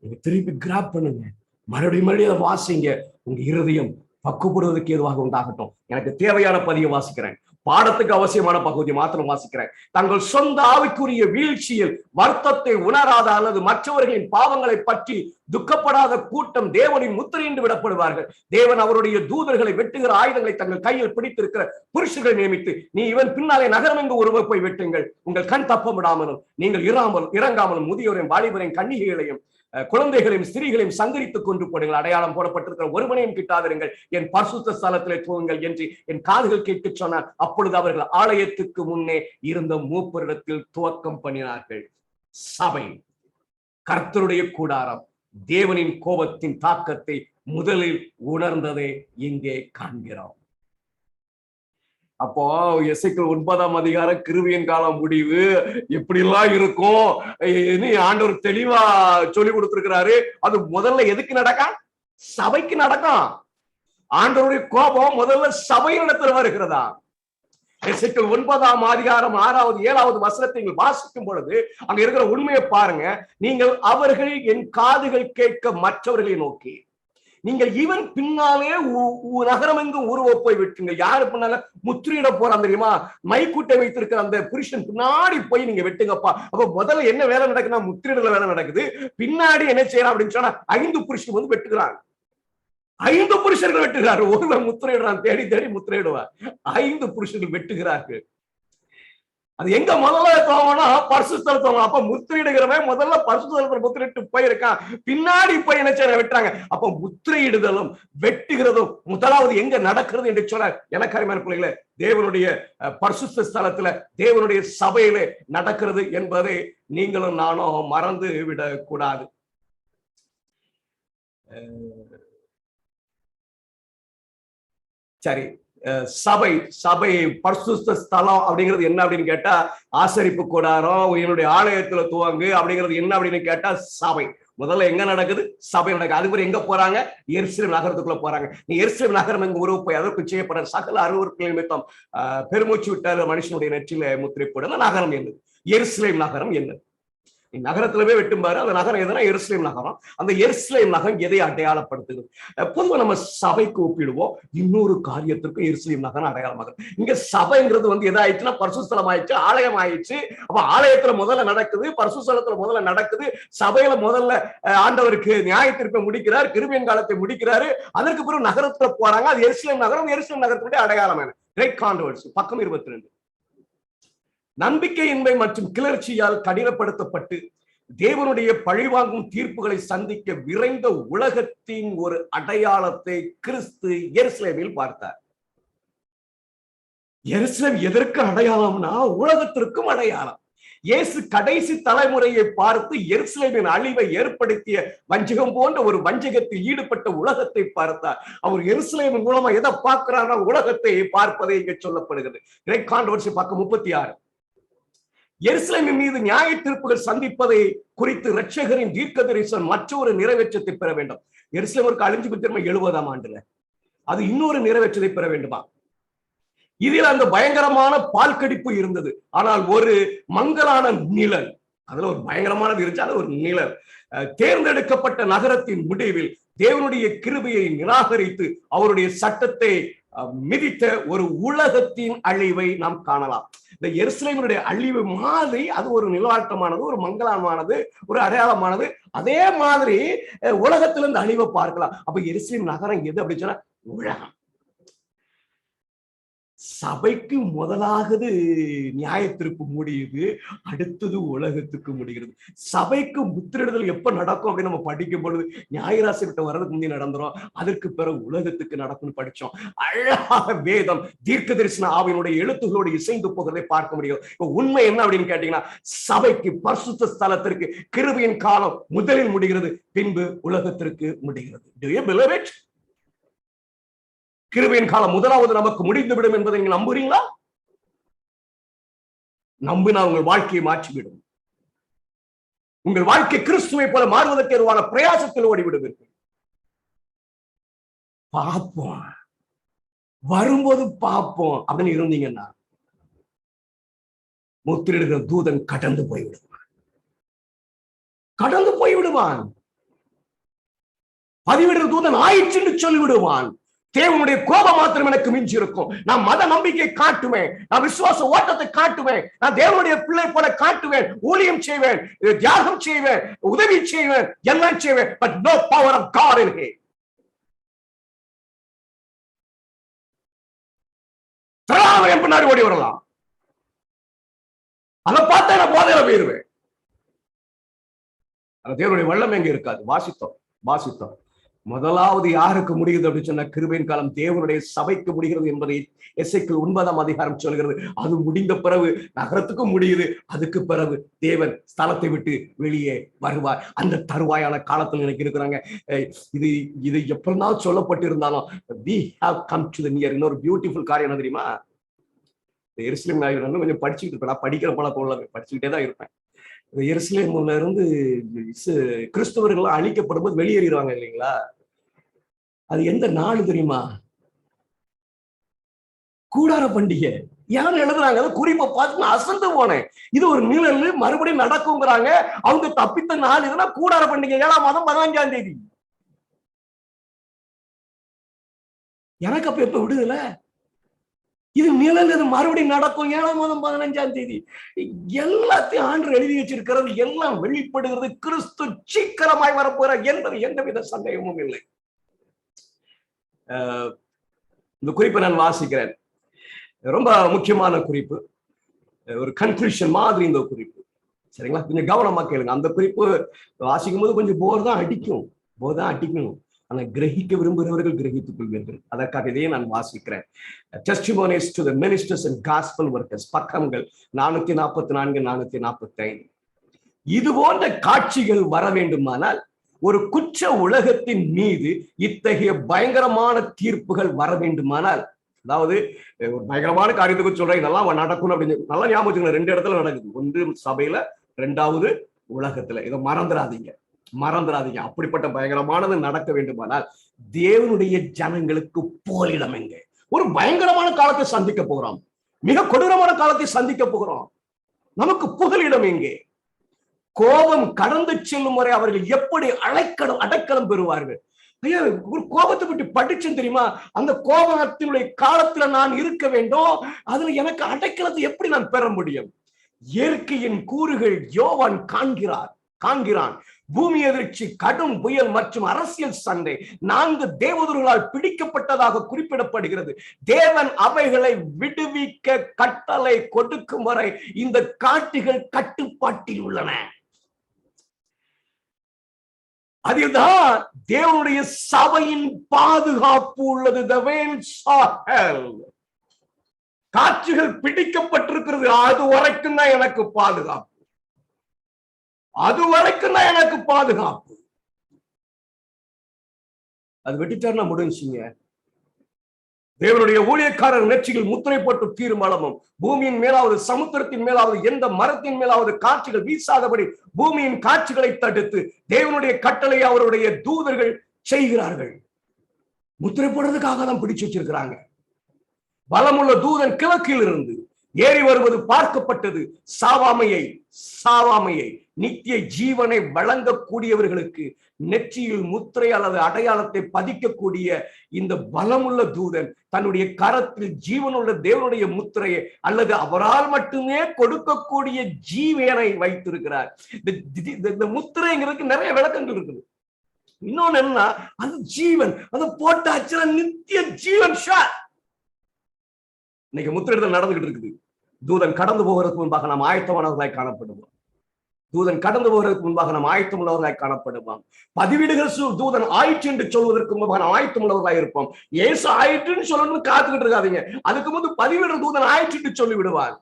நீங்க திருப்பி கிராப் பண்ணுங்க, மறுபடியும் அதை வாசிங்க. உங்க இருதயம் பக்குப்படுவதற்கு ஏதுவாக உண்டாகட்டும். எனக்கு தேவையான பதிவை வாசிக்கிறேன், பாடத்துக்கு அவசியமான பகுதி மாத்திரம் வாசிக்கிறேன். தங்கள் சொந்த ஆவிக்குரிய வீழ்ச்சியில் வருத்தத்தை உணராத அல்லது மற்றவர்களின் பாவங்களை பற்றி துக்கப்படாத கூட்டம் தேவனின் முத்திரையின்றி விடப்படுவார்கள். தேவன் அவருடைய தூதர்களை வெட்டுகிற ஆயுதங்களை தங்கள் கையில் பிடித்திருக்கிற புருஷர்களை நியமித்து, நீ இவன் பின்னாலே நகரம் என்று ஒருவர் போய் வெட்டுங்கள், உங்கள் கண் தப்ப விடாமலும் நீங்கள் இறங்காமலும் முதியோரையும் வாலிபரையும் கன்னிகைகளையும் குழந்தைகளையும் ஸ்திரீகளையும் சங்கரித்துக் கொண்டு போடுங்கள். அடையாளம் போடப்பட்டிருக்கிற ஒருவனையும் கிட்டாதிருங்கள், என் பரிசுத்த ஸ்தலத்திலே போகுங்கள் என்று என் காதுகள் கேட்க சொன்னார். அப்பொழுது அவர்கள் ஆலயத்துக்கு முன்னே இருந்த மூப்பரிடத்தில் துவக்கம் பண்ணினார்கள். சபை, கர்த்தருடைய கூடாரம், தேவனின் கோபத்தின் தாக்கத்தை முதலில் உணர்ந்ததை இங்கே காண்கிறோம். அப்போ எசேக்கியேல் 9ஆம் அதிகாரம் கிருபையின் காலம் முடிவு எப்படி எல்லாம் இருக்கும் ஆண்டவர் தெளிவா சொல்லி கொடுத்திருக்கிறாரு. அது முதல்ல எதுக்கு நடக்கும்? சபைக்கு நடக்கும். ஆண்டவருடைய கோபம் முதல்ல சபையினிடத்தில் வருகிறதா? எசேக்கியேல் 9ஆம் அதிகாரம் 6வது 7வது வசனத்தை நீங்கள் வாசிக்கும் பொழுது அங்க இருக்கிற உண்மையை பாருங்க. நீங்கள் அவர்கள் என் காதுகள் கேட்க மற்றவர்களை நோக்கி, நீங்கள் இவன் பின்னாலே நகரம் எங்கும் உருவ போய் வெட்டுங்க. யாரு பின்னால முத்திரையிட போறான் தெரியுமா? மைக்கூட்டை வைத்திருக்கிற அந்த புருஷன் பின்னாடி போய் நீங்க வெட்டுங்கப்பா. அப்ப முதல்ல என்ன வேலை நடக்குதுன்னா முத்திரையிடல வேலை நடக்குது. பின்னாடி என்ன செய்யறான் அப்படின்னு சொன்னா 5 புருஷன் வந்து வெட்டுகிறாங்க. 5 புருஷர்கள் வெட்டுகிறாரு. ஒருவர் முத்திரையிடுறான், தேடி தேடி முத்திரையிடுவார். 5 புருஷர்கள் வெட்டுகிறார்கள். அது எங்க முதல்ல தோணும்னா பரிசுத்தல. அப்ப முத்திரையிடுகிறவன் முதல்ல பரிசுத்தல முத்திரையிட்டு போயிருக்கான், பின்னாடி போய் என்ன செய்ய வெட்டுறாங்க. அப்ப முத்திரையிடுதலும் வெட்டுகிறதும் முதலாவது எங்க நடக்கிறது என்று சொல்ல எனக்கு அருமையான பிள்ளைகளே, தேவனுடைய பரிசுத்த ஸ்தலத்துல தேவனுடைய சபையிலே நடக்கிறது என்பதை நீங்களும் நானும் மறந்து விடக்கூடாது. சரி, சபை பரிசுத்த ஸ்தலம் அப்படிங்கிறது என்ன அப்படின்னு கேட்டா ஆசரிப்பு கூடாரம், என்னுடைய ஆலயத்துல துவங்கு அப்படிங்கிறது என்ன அப்படின்னு கேட்டா சபை. முதல்ல எங்க நடக்குது? சபை நடக்குது. அதுக்கு எங்க போறாங்க? எருசலேம் நகரத்துக்குள்ள போறாங்க. நீ எருசலேம் நகரம் எங்க உறவு போய் அதற்கு செய்யப்பட சகல அருவருக்கள் நிமித்தம் பெருமூச்சு விட்டார் மனுஷனுடைய நெற்றில முத்திரை போட நகரம் என்னது? எருசலேம் நகரம் என்னது? நகரத்திலவே வெட்டும் பாரு. அந்த நகரம் எதுனா எருசலேம் நகரம். அந்த எருசலேம் நகரம் எதை அடையாளப்படுத்துது? பொதுவா நம்ம சபைக்கு ஒப்பிடுவோம். இன்னொரு காரியத்திற்கும் எருசலேம் நகரம் அடையாளமாக. இங்க சபைங்கிறது எதாயிடுச்சுன்னா பரிசுத்த ஸ்தலம் ஆயிடுச்சு, ஆலயம் ஆயிடுச்சு. அப்ப ஆலயத்துல முதல்ல நடக்குது, பரிசுத்த ஸ்தலத்துல முதல்ல நடக்குது. சபையில முதல்ல ஆண்டவருக்கு நியாய தீர்ப்பை முடிக்கிறார், கிருபையின் காலத்தை முடிக்கிறாரு. அதற்கு பிறகு நகரத்துல போறாங்க. அது எருசலேம் நகரம். எருசலேம் நகரத்துடைய அடையாளம் என்ன? Great controversy. பக்கம் 22. நம்பிக்கையின்மை மற்றும் கிளர்ச்சியால் கடினப்படுத்தப்பட்டு தேவனுடைய பழிவாங்கும் தீர்ப்புகளை சந்திக்க விரைந்த உலகத்தின் ஒரு அடையாளத்தை கிறிஸ்து எருசலேமில் பார்த்தார். எருசலேம் எதற்கு அடையாளம்னா உலகத்திற்கும் அடையாளம். இயேசு கடைசி தலைமுறையை பார்த்து எருசலேமின் அழிவை ஏற்படுத்திய வஞ்சகம் போன்ற ஒரு வஞ்சகத்தில் ஈடுபட்ட உலகத்தை பார்த்தார். அவர் எருசலேமின் மூலமா எதை பார்க்கிறார்? உலகத்தை பார்ப்பதை இங்க சொல்லப்படுகிறது. கிரேட் கான்ட்ரோவர்சி பக்கம் 36. எருசலேமின் மீது நியாய தீர்ப்புகள் சந்திப்பதை குறித்து இரட்சகரின் தீர்க்கதரிசனம் மற்றொரு நிறைவேற்றத்தை பெற வேண்டும். எருசலேமிற்கு அழிஞ்சு திரும்ப 70ஆம் ஆண்டுல அது இன்னொரு நிறைவேற்றத்தை பெற வேண்டுமா? இதில் அந்த பயங்கரமான பால்கடிப்பு இருந்தது. ஆனால் ஒரு மங்கலான நிழல், அதுல ஒரு பயங்கரமானது இருந்துச்சு, ஒரு நிழல். தேர்ந்தெடுக்கப்பட்ட நகரத்தின் முடிவில் தேவனுடைய கிருபையை நிராகரித்து அவருடைய சட்டத்தை மிதித்த ஒரு உலகத்தின் அழிவை நாம் காணலாம். இந்த எருசலேமினுடைய அழிவு மாதிரி அது ஒரு நிலவாட்டமானது, ஒரு மங்கலமானது, ஒரு அடையாளமானது. அதே மாதிரி உலகத்துல இந்த அழிவை பார்க்கலாம். அப்ப எருசலேம் நகரம் எது அப்படின்னு சொன்னா உலகம். சபைக்கு முதலாவது நியாய தீர்ப்பு முடியுது, அடுத்தது உலகத்துக்கு முடிகிறது. சபைக்கு முத்திரிடுதல் எப்ப நடக்கும் அப்படின்னு நம்ம படிக்கும் பொழுது ஞாயிறாசி விட்டு வர்றதுக்கு முந்தைய நடந்துரும். அதற்கு பிறகு உலகத்துக்கு நடக்கும்னு படிச்சோம். அழகாக வேதம் தீர்க்க தரிசன ஆவியினுடைய எழுத்துகளோடு இசைந்து போகிறதை பார்க்க முடியும். உண்மை என்ன அப்படின்னு கேட்டீங்கன்னா, சபைக்கு பரிசுத்த ஸ்தலத்திற்கு கிருபையின் காலம் முதலில் முடிகிறது, பின்பு உலகத்திற்கு முடிகிறது. Do you believe it? கிருபையின் காலம் முதலாவது நமக்கு முடிந்துவிடும் என்பதை நீங்க நம்புறீங்களா? நம்பினா உங்கள் வாழ்க்கையை மாற்றிவிடும். உங்கள் வாழ்க்கை கிறிஸ்துவை போல மாறுவதற்கு ஏதுவான பிரயாசத்தில் ஓடிவிடுவீர்கள். பார்ப்போம், வரும்போது பார்ப்போம் அப்படின்னு இருந்தீங்கன்னா முத்திரிடுகிற தூதன் கடந்து போய்விடுவான். கடந்து போய்விடுவான். பதிவிடுகிற தூதன் ஆயிற்று சொல்லிவிடுவான். தேவனுடைய கோபம் மாத்திரம் எனக்கு மிஞ்சி இருக்கும். நான் மத நம்பிக்கை காட்டுவேன், நான் விசுவாச ஓட்டத்தை காட்டுவேன், நான் தேவனுடைய பிள்ளை போல காட்டுவேன், ஊழியம் செய்வேன், தியாகம் செய்வேன், உதவி செய்வேன், எல்லாம் செய்வேன். But no power of God in him. என் பின்னாடி ஓடி வரலாம். அதை பார்த்தா நான் போதையில போயிருவேன். தேவனுடைய வல்லமை எங்க இருக்காது. வாசித்தோம். முதலாவது யாருக்கு முடிகிறது அப்படின்னு சொன்ன கிருபையின் காலம் தேவனுடைய சபைக்கு முடிகிறது என்பதை எசேக்கியேல் 9ஆம் அதிகாரம் சொல்கிறது. அது முடிந்த பிறகு நகரத்துக்கும் முடியுது. அதுக்கு பிறகு தேவன் ஸ்தலத்தை விட்டு வெளியே வருவார். அந்த தருவாயான காலத்தில் எனக்கு இருக்கிறாங்க. இது எப்படினாலும் சொல்லப்பட்டிருந்தாலும் we have come to the near. இன்னொரு பியூட்டிஃபுல் காரியம் என்ன தெரியுமா? எருசலேம் நான் கொஞ்சம் படிச்சுக்கிட்டு இருப்பேன். நான் படிக்கிற பழக்கம் உள்ளது, படிச்சுக்கிட்டே தான் இருப்பேன். எருசலேம்ல இருந்து கிறிஸ்தவர்கள் அழிக்கப்படும் போது வெளியேறிடுவாங்க இல்லைங்களா? அது எந்த நாள் தெரியுமா? கூடார பண்டிகை. யாரும் எழுதுறாங்க, குறிப்பை பார்த்து நான் அசந்து போனேன். இது ஒரு நிழல், மறுபடியும் நடக்குங்கிறாங்க. அவங்க தப்பித்த நாள் இதுன்னா கூடார பண்டிகை 7ஆம் மாதம் 15ஆம் தேதி. எனக்கு அப்ப எப்ப விடுதல? இது நிழல், இது மறுபடியும் நடக்கும் 7ஆம் மாதம் 15ஆம் தேதி. எல்லாத்தையும் ஆண்டு எழுதி வச்சிருக்கிறது, எல்லாம் வெளிப்படுகிறது. கிறிஸ்து சீக்கிரமாய் வரப்போறார் என்பது எந்தவித சந்தேகமும் இல்லை. இந்த குறிப்பை நான் வாசிக்கிறேன். ரொம்ப முக்கியமான குறிப்பு, ஒரு கன்க்ளூஷன் மாதிரி இந்த குறிப்பு. சரிங்களா? கொஞ்சம் கவனமா கேளுங்க. அந்த குறிப்பு வாசிக்கும் போது கொஞ்சம் போர் தான் அடிக்கும். ஆனா கிரகிக்க விரும்புகிறவர்கள் கிரகித்துக் கொள்வீர்கள். அதற்காக இதையே நான் வாசிக்கிறேன். Testimonies to the ministers and gospel workers, பக்கங்கள் 444 445. இது போன்ற காட்சிகள் வர வேண்டுமானால் ஒரு குற்ற உலகத்தின் மீது இத்தகைய பயங்கரமான தீர்ப்புகள் வர வேண்டுமானால், அதாவது ஒரு பயங்கரமான காரியத்துக்கு சொல்றேன், இதெல்லாம் நடக்கணும் அப்படின்னு நல்லா ஞாபகம் வச்சுக்கணும். 2 இடத்துல நடக்குது. ஒன்று சபையில, 2வது உலகத்துல. இதை மறந்துடாதீங்க. அப்படிப்பட்ட பயங்கரமானது நடக்க வேண்டுமானால் தேவனுடைய ஜனங்களுக்கு போலிடம் எங்க? ஒரு பயங்கரமான காலத்தை சந்திக்க போகிறோம். மிக கொடூரமான காலத்தை சந்திக்க போகிறோம். நமக்கு புகலிடம் எங்கே? கோபம் கடந்து செல்லும் வரை அவர்கள் எப்படி அடைக்கலம் பெறுவார்கள்? ஐயா, ஒரு கோபத்தை பற்றி படிச்சேன் தெரியுமா? அந்த கோபத்தினுடைய காலத்துல நான் இருக்க வேண்டும், அதுல எனக்கு அடைக்கலத்தை எப்படி நான் பெற முடியும்? இயற்கையின் கூறுகள் யோவான் காண்கிறான். பூமி அதிர்ச்சி, கடும் புயல் மற்றும் அரசியல் சண்டை 4 தேவதூதர்களால் பிடிக்கப்பட்டதாக குறிப்பிடப்படுகிறது. தேவன் அவைகளை விடுவிக்க கட்டளை கொடுக்கும் வரை இந்த காட்டுகள் கட்டுப்பாட்டில் உள்ளன. அதில்தான் தேவனுடைய சபையின் பாதுகாப்பு உள்ளது. காற்றுகள் பிடிக்கப்பட்டிருக்கிறது, அது வரைக்கும் தான் எனக்கு பாதுகாப்பு. அது வரைக்கும் தான் எனக்கு பாதுகாப்பு. அது வெட்டிட்டாருன்னா முடிஞ்சுங்க. தேவனுடைய ஊழியக்காரர் நெற்றியில் முத்திரை போட்டு தீர்மானமும், பூமியின் மேலாவது சமுத்திரத்தின் மேலாவது எந்த மரத்தின் மேலாவது காற்றுகள் வீசாதபடி பூமியின் காற்றுகளை தடுத்து தேவனுடைய கட்டளை அவருடைய தூதர்கள் செய்கிறார்கள். முத்திரை போடுறதுக்காக தான் பிடிச்சு வச்சிருக்கிறாங்க. பலமுள்ள தூதன் கிழக்கில் இருந்து ஏறி வருவது பார்க்கப்பட்டது. சாவாமையை நித்திய ஜீவனை வழங்கக்கூடியவர்களுக்கு நெற்றியில் முத்திரை அல்லது அடையாளத்தை பதிக்கக்கூடிய இந்த பலமுள்ள தூதன் தன்னுடைய கரத்தில் ஜீவனுள்ள தேவனுடைய முத்திரையை அல்லது அவரால் மட்டுமே கொடுக்கக்கூடிய ஜீவனை வைத்திருக்கிறார். இந்த முத்திரைங்கிறதுக்கு நிறைய விளக்கங்கள் இருக்குது. இன்னொன்னு என்ன, அது ஜீவன், அது போட்டாச்சுன்னா நித்திய ஜீவன். இன்னைக்கு முத்திரையிடல் நடந்துகிட்டு இருக்குது. தூதன் கடந்து போவதற்கு முன்பாக நாம் ஆயத்தமானவர்களாய் காணப்படுவோம். தூதன் கடந்து போவதற்கு முன்பாக நாம் ஆயத்தம் உள்ளவர்களாய் காணப்படுவோம். பதிவிடுகிற தூதன் ஆயிற்று என்று சொல்வதற்கு முன்பாக நாம் ஆயத்தம் உள்ளவர்களாய் இருப்போம். ஏசு ஆயிற்றுன்னு சொல்லணும்னு காத்துக்கிட்டு இருக்காதீங்க. அதுக்கு முன்பு பதிவிடுற தூதன் ஆயிற்று என்று சொல்லி விடுவார்.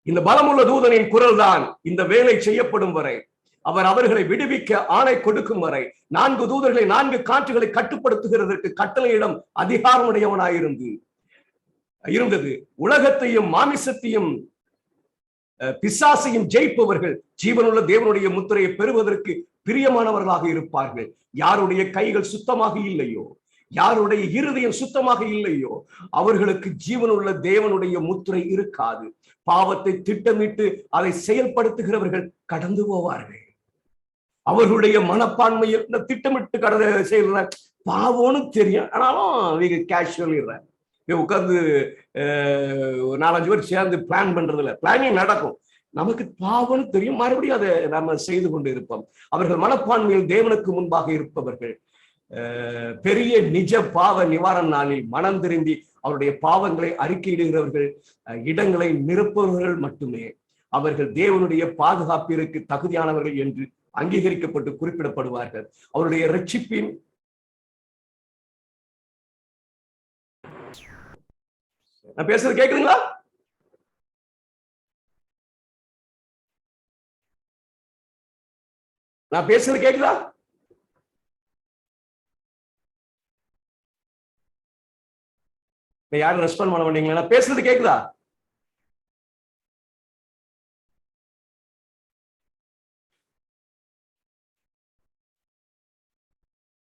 இந்த பலமுள்ள தூதனின் குரல் தான் இந்த வேலை செய்யப்படும் வரை, அவர் அவர்களை விடுவிக்க ஆணை கொடுக்கும் வரை 4 தூதர்களை 4 காற்றுகளை கட்டுப்படுத்துகிறதற்கு கட்டளையிடம் அதிகாரமுடையவனாயிருந்தது. உலகத்தையும் மாமிசத்தையும் பிசாசையும் ஜெயிப்பவர்கள் ஜீவனுள்ள தேவனுடைய முத்திரையை பெறுவதற்கு பிரியமானவர்களாக இருப்பார்கள். யாருடைய கைகள் சுத்தமாக இல்லையோ, யாருடைய இருதயம் சுத்தமாக இல்லையோ, அவர்களுக்கு ஜீவனுள்ள தேவனுடைய முத்திரை இருக்காது. பாவத்தை திட்டமிட்டு அதை செயல்படுத்துகிறவர்கள் கடந்து போவார்கள். அவர்களுடைய மனப்பான்மையில் திட்டமிட்டு கடந்த செய்யற பாவம்னு தெரியும், ஆனாலும் கேஷுவல் உட்கார்ந்து 4-5 பேர் சேர்ந்து பிளான் பண்றதுல பிளானிங் நடக்கும். நமக்கு பாவம்னு தெரியும், மறுபடியும் அதை நம்ம செய்து கொண்டு இருப்போம். அவர்கள் மனப்பான்மையில் தேவனுக்கு முன்பாக இருப்பவர்கள். பெரிய நிஜ பாவ நிவாரண நாளில் மனம் திரும்பி அவருடைய பாவங்களை அறிக்கையிடுகிறவர்கள், இடங்களை நிரப்புபவர்கள் மட்டுமே அவர்கள் தேவனுடைய பாதுகாப்பிற்கு தகுதியானவர்கள் என்று அங்கீகரிக்கப்பட்டு குறிப்பிடப்படுவார்கள். அவருடைய ரட்சிப்பின் நான் பேசுறது கேக்குதுங்களா? நான் பேசுறது கேக்குதா? யாரும் ரெஸ்பாண்ட் பண்ண மாட்டீங்களா? நான் பேசுறது கேக்குதா?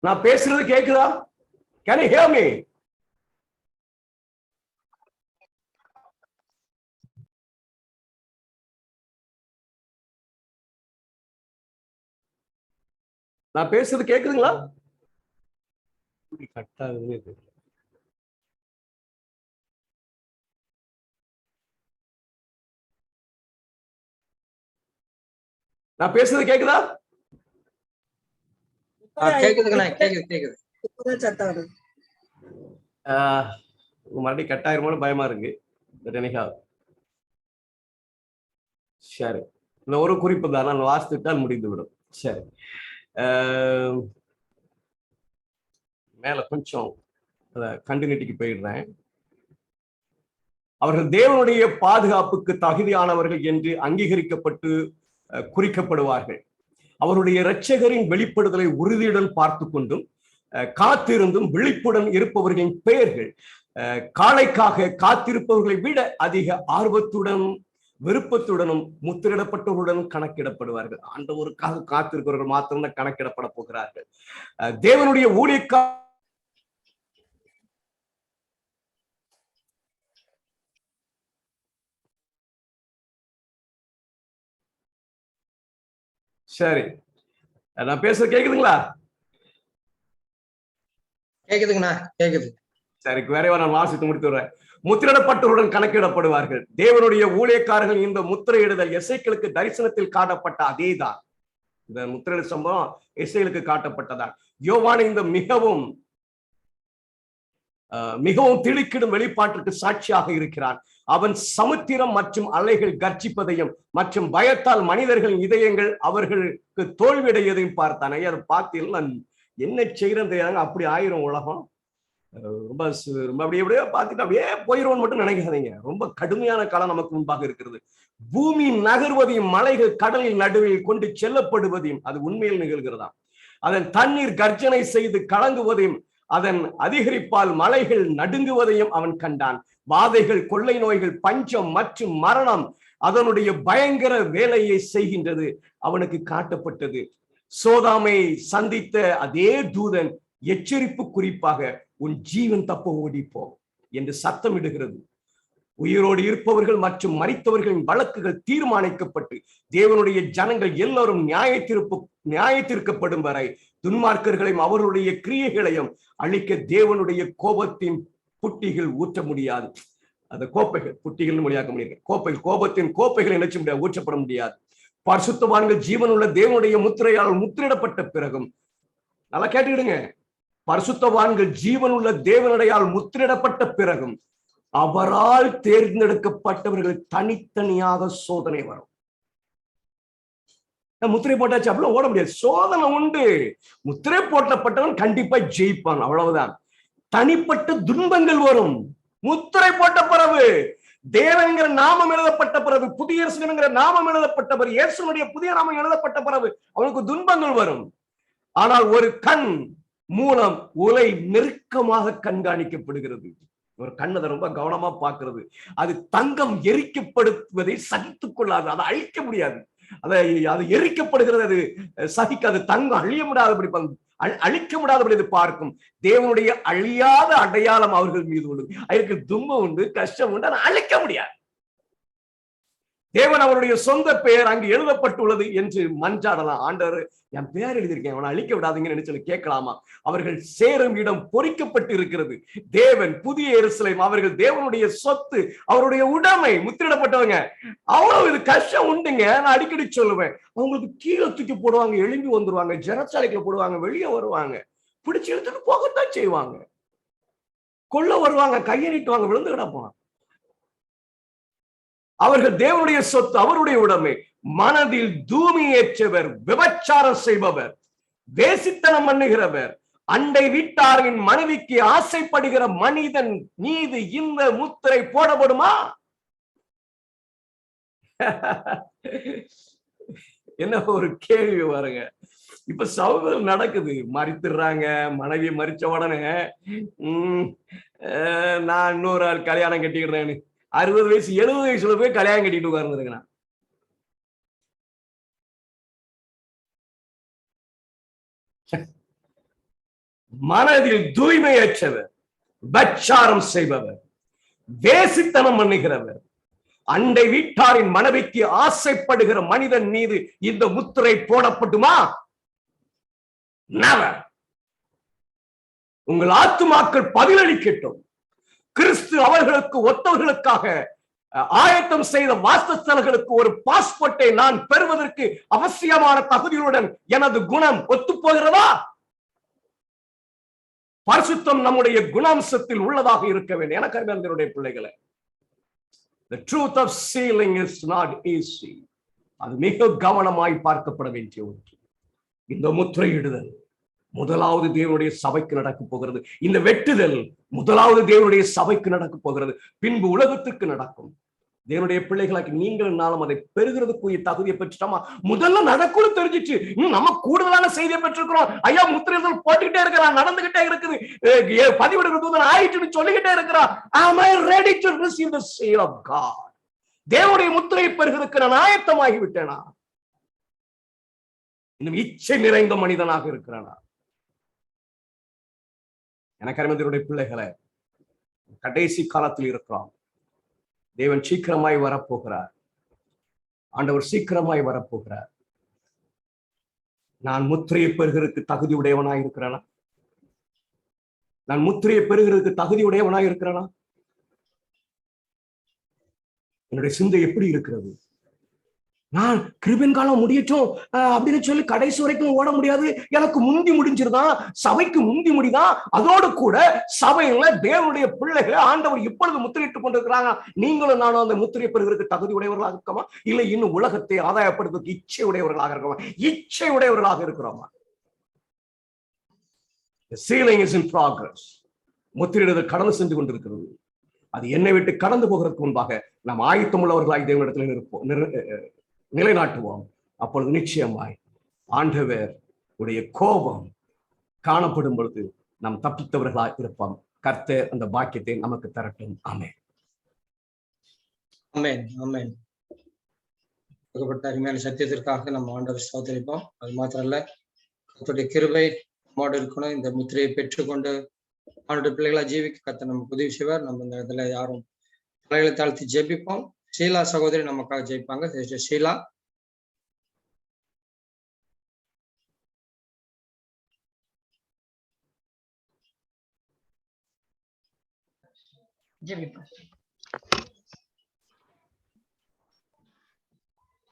நான் பேசுறது கேக்குதா? Can you hear me? நான் பேசுறது கேக்குதுங்களா? நான் பேசுறது கேக்குதா? மறுபடியும் கட்டாயிருமோன்னு பயமா இருக்கு. சரி, இந்த ஒரு குறிப்பு தான், நான் வாசித்துட்டால் முடிந்து விடும். சரி, மேல கொஞ்சம் கண்டினியூட்டிக்கு போயிடுறேன். அவர்கள் தேவனுடைய பாதுகாப்புக்கு தகுதியானவர்கள் என்று அங்கீகரிக்கப்பட்டு குறிக்கப்படுவார்கள். அவருடைய இரட்சகரின் வெளிப்படுதலை உறுதியுடன் பார்த்து கொண்டும் காத்திருந்தும் விழிப்புடன் இருப்பவர்களின் பெயர்கள் காளைக்காக காத்திருப்பவர்களை விட அதிக ஆர்வத்துடன் விருப்பத்துடனும் முத்திரிடப்பட்டவர்களுடன் கணக்கிடப்படுவார்கள். ஆண்டவருக்காக காத்திருக்கிறவர்கள் மாத்திரம் கணக்கிடப்பட போகிறார்கள். தேவனுடைய ஊழியக்காரர் சரி, நான் பேச கேக்குதுங்களா? கேக்குதுங்கண்ணா, கேக்குது. சரி, வேற நான் வாசித்து முடித்துறேன். முத்திரிடப்பட்டவருடன் கணக்கிடப்படுவார்கள். தேவனுடைய ஊழியக்காரர்கள் இந்த முத்திரையிடுதல் எசேக்கியேலுக்கு தரிசனத்தில் காட்டப்பட்ட அதேதான். இந்த முத்திரையிட சம்பவம் எசேக்கியேலுக்கு காட்டப்பட்டதான். யோவான் இந்த மிகவும் திடுக்கிடும் வெளிப்பாட்டிற்கு சாட்சியாக இருக்கிறான். அவன் சமுத்திரம் மற்றும் அலைகள் கர்ஜிப்பதையும் மற்றும் பயத்தால் மனிதர்களின் இதயங்கள் அவர்களுக்கு தோல்வியடையதையும் பார்த்தான். ஐயா, அதை பார்த்தீங்கன்னா என்ன செய்யறது தெரியாங்க, அப்படி ஆயிரும் உலகம். ரொம்ப ரொம்ப அப்படியே பார்த்துட்டு அப்படியே போயிடுவோம் மட்டும் நினைக்காதீங்க. ரொம்ப கடுமையான காலம் நமக்கு முன்பாக இருக்கிறது. பூமி நகர்வதையும் மலைகள் கடலில் நடுவில் கொண்டு செல்லப்படுவதையும் அது உண்மையில் நிகழ்கிறதா. அதன் தண்ணீர் கர்ஜனை செய்து கலங்குவதையும் அதன் அதிகரிப்பால் மலைகள் நடுங்குவதையும் அவன் கண்டான். வாதைகள், கொள்ளை நோய்கள், பஞ்சம் மற்றும் மரணம் அதனுடைய பயங்கர வேலையை செய்கின்றது அவனுக்கு காட்டப்பட்டது. சோதாமை சந்தித்த அதே தூதன் எச்சரிப்பு குறிப்பாக உன் ஜீவன் தப்ப ஓடிப்போ என்று சத்தமிடுகிறது. உயிரோடு இருப்பவர்கள் மற்றும் மரித்தவர்களின் வழக்குகள் தீர்மானிக்கப்பட்டு தேவனுடைய ஜனங்கள் எல்லோரும் நியாயத்திற்கப்படும் வரை துன்மார்க்கர்களையும் அவர்களுடைய கிரியைகளையும் அழிக்க தேவனுடைய கோபத்தின் புட்டிகள் ஊற்ற முடியாது. அந்த கோப்பைகள், புட்டிகள் மொழியாக்க முடியாது. கோபத்தின் கோப்பைகளை நினைச்ச முடியாது, ஊற்றப்பட முடியாது. பரிசுத்தவான்கள் ஜீவனுள்ள தேவனுடைய முத்திரையால் முத்திரிடப்பட்ட பிறகும், நல்லா கேட்டுக்கிடுங்க, பரிசுத்தவான்கள் ஜீவனுள்ள தேவனுடையால் முத்திரிடப்பட்ட பிறகும் அவரால் தேர்ந்தெடுக்கப்பட்டவர்கள் தனித்தனியாக சோதனை வரும். முத்திரை போட்டாச்சு அப்படிலாம் ஓட முடியாது, சோதனை உண்டு. முத்திரை போட்டப்பட்டவன் கண்டிப்பா ஜெயிப்பான், அவ்வளவுதான். தனிப்பட்ட துன்பங்கள் வரும். முத்திரை போட்ட பிறகு, தேவன்கிற நாமம் எழுதப்பட்ட பிறகு, புதிய நாமம் எழுதப்பட்ட பிறகு, இயேசுனுடைய புதிய நாமம் எழுதப்பட்ட பிறகு அவனுக்கு துன்பங்கள் வரும். ஆனால் ஒரு கண் மூலம் உலை நெருக்கமாக கண்காணிக்கப்படுகிறது. ஒரு கண் அதை ரொம்ப கவனமா பார்க்கிறது. அது தங்கம் எரிக்கப்படுவதை சகித்துக் கொள்ளாது, அதை அழிக்க முடியாது. அது எரிக்கப்படுகிறது, அது சகிக்காது. தங்கம் அழிய முடியாதபடி, அழிக்க முடியாதபடி அது பார்க்கும். தேவனுடைய அழியாத அடையாளம் அவர்கள் மீது உண்டு. அதற்கு துன்பம் உண்டு, கஷ்டம் உண்டு, அதை அழிக்க முடியாது. தேவன் அவருடைய சொந்த பெயர் அங்கு எழுதப்பட்டுள்ளது என்று மன்றாடலாம். ஆண்டவர், என் பெயர் எழுதியிருக்கேன், அவனை அழிக்க விடாதீங்கன்னு சொல்லி கேட்கலாமா? அவர்கள் சேரும் இடம் பொறிக்கப்பட்டு இருக்கிறது. தேவன், புதிய எருசலேம் அவர்கள் தேவனுடைய சொத்து, அவருடைய உடைமை, முத்திரிடப்பட்டவங்க. அவ்வளவு இது கஷ்டம் உண்டுங்க. நான் அடிக்கடி சொல்லுவேன், அவங்களுக்கு கீழே தூக்கி போடுவாங்க, எழும்பி வந்துருவாங்க, ஜனசாலைக்குள்ள போடுவாங்க, வெளியே வருவாங்க, பிடிச்சு எடுத்துட்டு போகத்தான் செய்வாங்க, கொள்ள வருவாங்க, கையை நீட்டுவாங்க, விழுந்து கிடப்பாங்க. அவர்கள் தேவனுடைய சொத்து, அவருடைய உடைமை. மனதில் தூமி ஏற்றவர், விபச்சாரம் செய்பவர், வேசித்தனம் பண்ணுகிறவர், அண்டை வீட்டாரின் மனைவிக்கு ஆசைப்படுகிற மனிதன் மீது இந்த முத்திரை போடப்படுமா? என்ன ஒரு கேள்வி பாருங்க. இப்ப சகோதரர் நடக்குது, மறித்துறாங்க. மனைவி மறிச்ச உடனே நான் இன்னொரு ஆள் கல்யாணம் கட்டிக்கிறேன்னு 60 வயசு 70 வயசுல போய் கல்யாணம் கட்டிட்டு உட்கார்ந்துருக்கேன். மனதில் தூய்மையற்றவர், பச்சாரம் செய்பவர், வேசித்தனம் பண்ணுகிறவர், அண்டை வீட்டாரின் மனைவிக்கு ஆசைப்படுகிற மனிதன் மீது இந்த முத்திரை போடப்பட்டுமா? Never. உங்கள் ஆத்துமாக்கள் பதிலளிக்கட்டும். கிறிஸ்து அவர்களுக்கு ஒத்தவர்களுக்காக ஆயத்தம் செய்த வாசஸ்தலங்களுக்கு ஒரு பாஸ்போர்ட்டை நான் பெறுவதற்கு அவசியமான தகுதியுடன் எனது குணம் ஒத்து போகிறதா? பரிசுத்தம் நம்முடைய குணாம்சத்தில் உள்ளதாக இருக்க வேண்டும். எனக்கு அருமையானவருடைய பிள்ளைகளே, the truth of sealing is not easy. அது மிக கவனமாய் பார்க்கப்பட வேண்டிய ஒன்று. இந்த முத்திரையிடுதல் முதலாவது தேவனுடைய சபைக்கு நடக்க போகிறது. இந்த வெட்டுதல் முதலாவது தேவனுடைய சபைக்கு நடக்க போகிறது, பின்பு உலகத்துக்கு நடக்கும். தேவனுடைய பிள்ளைகளாக்கி நீங்கள் நாளும் அதை பெறுகிறதுக்குரிய தகுதியை பெற்றுட்டோமா? முதல்ல நடக்கும்னு தெரிஞ்சிச்சு, இன்னும் நம்ம கூடுதலான செய்தியை பெற்றிருக்கிறோம். ஐயா, முத்திரைகள் போட்டுக்கிட்டே இருக்கிறான், நடந்துகிட்டே இருக்குது, பதிவிடுகிறது ஆயிடுச்சுன்னு சொல்லிக்கிட்டே இருக்கிறான். Am I ready to receive the seal of God? தேவனுடைய முத்திரையை பெறுகிறதுக்கு நான் ஆயத்தமாகி விட்டேனா? இன்னும் இச்சை நிறைந்த மனிதனாக இருக்கிறானா? எனக்கு அருமையானவருடைய பிள்ளைகளை, கடைசி காலத்தில் இருக்கிறோம். தேவன் சீக்கிரமாய் வரப்போகிறார். ஆண்டவர் சீக்கிரமாய் வரப்போகிறார். நான் முத்திரையை பெறுகிறதுக்கு தகுதி உடையவனாய் இருக்கிறேனா? நான் முத்திரையை பெறுகிறதுக்கு தகுதி உடையவனாய் இருக்கிறேனா? என்னுடைய சிந்தை எப்படி இருக்கிறது? நான் கிருபையின் காலம் முடியட்டும் அப்படின்னு சொல்லி கடைசி வரைக்கும் ஓட முடியாது. எனக்கு முந்தி முடிஞ்சிருதான், சபைக்கு முந்தி முடிதான். அதோடு கூட சபையில தேவனுடைய பிள்ளைகளை ஆண்டவர் இப்பொழுது முத்திரையிட்டுக் கொண்டிருக்கிறாங்க. நீங்களும் நானும் அந்த முத்திரை பெறுவதற்கு தகுதி உடையவர்களாக இருக்கோமா? இல்லை இன்னும் உலகத்தை ஆதாயப்படுவதற்கு இச்சை உடையவர்களாக இருக்கோமா? இச்சை உடையவர்களாக இருக்கிறோமா? Sealing is in progress. முத்திரையிடுதல் கடந்து சென்று கொண்டிருக்கிறது. அது என்னை விட்டு கடந்து போகிறதுக்கு முன்பாக நாம் ஆயத்தம் உள்ளவர்களாய் தேவனிடத்தில் நிலைநாட்டுவோம். அப்பொழுது நிச்சயமாய் ஆண்டவர் உடைய கோபம் காணப்படும் பொழுது நாம் தப்பித்தவர்களாய் இருப்போம். கர்த்தர் அந்த பாக்கியத்தை நமக்கு தரட்டும். ஆமென். ஆமென். ஆமென். அருமையான சத்தியத்திற்காக நம்ம ஆண்டவர் ஸ்தோத்திரிப்போம். அது மாத்திரம் இல்ல, கர்த்தருடைய கிருபை நம்மோடு இருக்கணும். இந்த முத்திரையை பெற்றுக்கொண்டு அவனுடைய பிள்ளைகளா ஜீவிக்க கர்த்தர் நமக்கு உதவி செய்வார். நம்ம இந்த இடத்துல யாரும் தலைகளை தாழ்த்தி ஜெபிப்போம். ஷீலா சகோதரி நமக்காக ஜெயிப்பாங்க. ஷீலா.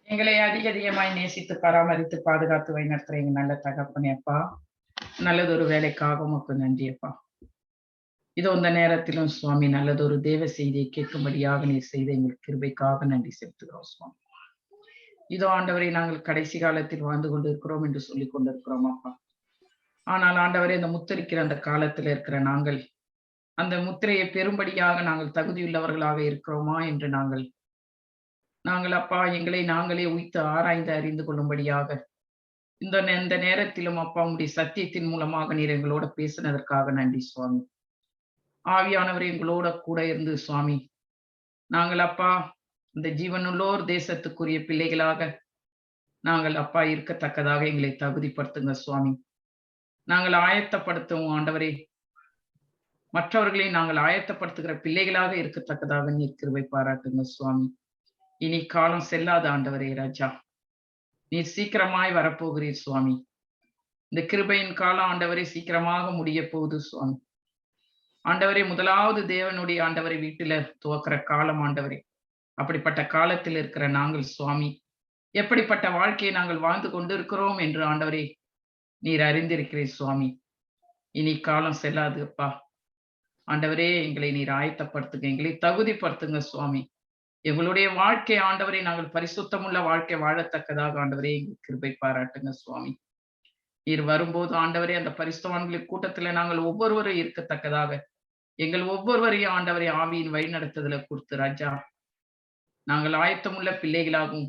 எங்களை அதிகமாய் நேசித்து பராமரித்து பாதுகாத்து வழிநடத்துற எங்க நல்ல தகப்பனே அப்பா, நல்லதொரு வேலைக்காக உமக்கு நன்றி அப்பா. இதோ இந்த நேரத்திலும் சுவாமி நல்லதொரு தேவ செய்தியை கேட்கும்படியாக நீர் செய்த எங்கள் கிருபைக்காக நன்றி செலுத்துகிறோம் சுவாமி. இதோ ஆண்டவரை நாங்கள் கடைசி காலத்தில் வாழ்ந்து கொண்டு இருக்கிறோம் என்று சொல்லிக் கொண்டிருக்கிறோம் அப்பா. ஆனால் ஆண்டவரே, இந்த முத்திரிக்கிற அந்த காலத்துல இருக்கிற நாங்கள் அந்த முத்திரையை பெரும்படியாக நாங்கள் தகுதியுள்ளவர்களாக இருக்கிறோமா என்று நாங்கள் அப்பா எங்களை நாங்களே உய்த்து ஆராய்ந்து அறிந்து கொள்ளும்படியாக இந்த நேரத்திலும் அப்பா உடைய சத்தியத்தின் மூலமாக நீர் எங்களோட பேசினதற்காக நன்றி சுவாமி. ஆவியானவர் எங்களோட கூட இருந்து சுவாமி, நாங்கள் அப்பா இந்த ஜீவனுள்ளோர் தேசத்துக்குரிய பிள்ளைகளாக நாங்கள் அப்பா இருக்கத்தக்கதாக எங்களை தகுதிப்படுத்துங்க சுவாமி. நாங்கள் ஆயத்தப்படுத்துவோம் ஆண்டவரே, மற்றவர்களை நாங்கள் ஆயத்தப்படுத்துகிற பிள்ளைகளாக இருக்கத்தக்கதாக நீர் கிருபை பாராட்டுங்க சுவாமி. இனி காலம் செல்லாத ஆண்டவரே ராஜா, நீர் சீக்கிரமாய் வரப்போகிறீர் சுவாமி. இந்த கிருபையின் காலம் ஆண்டவரே சீக்கிரமாக முடிய போகுது சுவாமி. ஆண்டவரே, முதலாவது தேவனுடைய ஆண்டவரை வீட்டுல துவக்கிற காலம் ஆண்டவரே. அப்படிப்பட்ட காலத்தில் இருக்கிற நாங்கள் சுவாமி எப்படிப்பட்ட வாழ்க்கையை நாங்கள் வாழ்ந்து கொண்டு இருக்கிறோம் என்று ஆண்டவரே நீர் அறிந்திருக்கிறீர் சுவாமி. இனி காலம் செல்லாது அப்பா. ஆண்டவரே, எங்களை நீர் ஆயத்தப்படுத்துங்க, எங்களை தகுதிப்படுத்துங்க சுவாமி. எங்களுடைய வாழ்க்கை ஆண்டவரை நாங்கள் பரிசுத்தமுள்ள வாழ்க்கை வாழத்தக்கதாக ஆண்டவரே எங்களுக்கு கிருபை பாராட்டுங்க சுவாமி. நீர் வரும்போது ஆண்டவரே அந்த பரிசுத்தவான்களின் கூட்டத்துல நாங்கள் ஒவ்வொருவரும் இருக்கத்தக்கதாக எங்கள் ஒவ்வொருவரையும் ஆண்டவரை ஆவியின் வழிநடத்துதல கொடுத்து ராஜா, நாங்கள் ஆயத்தமுள்ள பிள்ளைகளாகவும்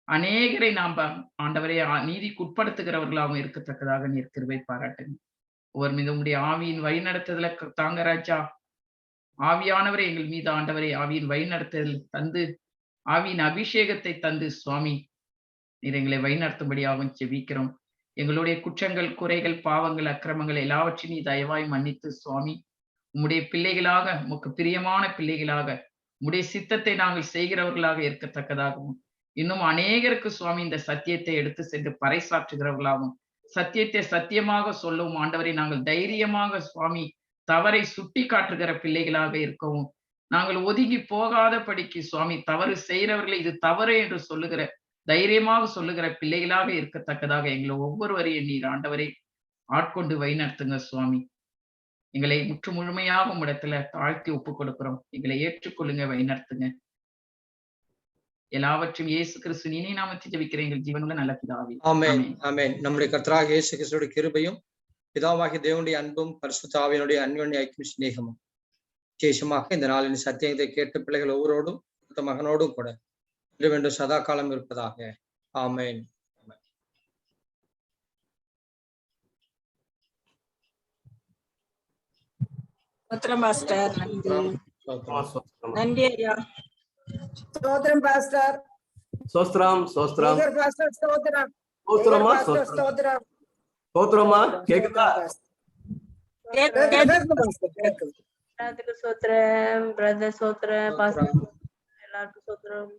அநேகரை நாம் ஆண்டவரை நீதிக்கு உட்படுத்துகிறவர்களாகவும் இருக்கத்தக்கதாக நீர் கிருபை பாராட்டுங்க. ஒவ்வொரு மீது உடைய ஆவியின் வழிநடத்துதல தாங்க ராஜா. ஆவியானவரை எங்கள் மீது ஆண்டவரை ஆவியின் வழிநடத்துதல் தந்து ஆவியின் அபிஷேகத்தை தந்து சுவாமி நீர் எங்களை வழிநடத்தும்படியாகவும் செபிக்கிறோம். எங்களுடைய குற்றங்கள், குறைகள், பாவங்கள், அக்கிரமங்கள் எல்லாவற்றையும் நீ தயவாய் மன்னித்து சுவாமி உம்முடைய பிள்ளைகளாக, உமக்கு பிரியமான பிள்ளைகளாக, உம்முடைய சித்தத்தை நாங்கள் செய்கிறவர்களாக இருக்கத்தக்கதாகவும் இன்னும் அநேகருக்கு சுவாமி இந்த சத்தியத்தை எடுத்து சென்று பறைசாற்றுகிறவர்களாகவும் சத்தியத்தை சத்தியமாக சொல்லவும் ஆண்டவரை நாங்கள் தைரியமாக சுவாமி தவறை சுட்டி காட்டுகிற பிள்ளைகளாக இருக்கவும், நாங்கள் ஒதுங்கி போகாத படிக்கு சுவாமி தவறு செய்கிறவர்களை இது தவறு என்று சொல்லுகிற தைரியமாக சொல்லுகிற பிள்ளைகளாக இருக்கத்தக்கதாக எங்களை ஒவ்வொருவரையும் நீர் ஆண்டவரை ஆட்கொண்டு வழிநடத்துங்க சுவாமி. எங்களை முற்று முழுமையாக உம்மிடத்துல தாழ்த்தி ஒப்புக் கொடுக்கிறோம். எங்களை ஏற்றுக்கொள்ளுங்க, வழிநடத்துங்க. எல்லாவற்றையும் இயேசு கிறிஸ்து இனி நாமத்தில் ஜெபிக்கிறேன் எங்கள் ஜீவனுள்ள நல்ல பிதாவே. ஆமென். ஆமென். நம்முடைய கர்த்தராகிய இயேசு கிறிஸ்துவின் கிருபையும் பிதாவாகிய தேவனுடைய அன்பும் பரிசுத்த ஆவியினுடைய அன்யோன்ய ஐக்கியம் சிநேகமும் விசேஷமாக இந்த நாளின் சத்தியத்தை கேட்ட பிள்ளைகள் ஒவ்வொருவரோடும் மகனோடும் கூட வேண்டும் சதா காலம் இருப்பதாக. ஆமென். மாஸ்டர் நன்றி ஐயா. ஸ்தோத்திரம் பாஸ்டர். சோஸ்திரம் சோஸ்திரம் பாஸ்டர் ஸ்தோத்திரம். சோஸ்திரமா ஸ்தோத்திரம். சோஸ்திரமா கேக்குதா? எல்லாத்துக்கும் சோத்திரம் பிரதர், சோத்திரம் பாஸ்டர், எல்லாருக்கும் சோத்திரம்.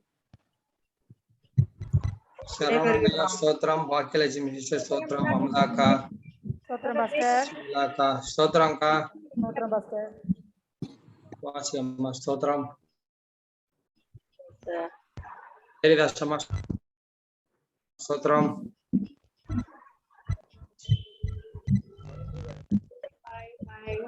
சரவணா ஸ்தோத்திரம், பாக்கியலட்சுமி சிஸ்டர் ஸ்தோத்திரம், அமலாக்கா அமலாக்கா ஸ்தோத்திரம்க்கா, வாசி அம்மா ஸ்தோத்திரம், ஹரிதாஸ் அம்மா ஸ்தோத்திரம்,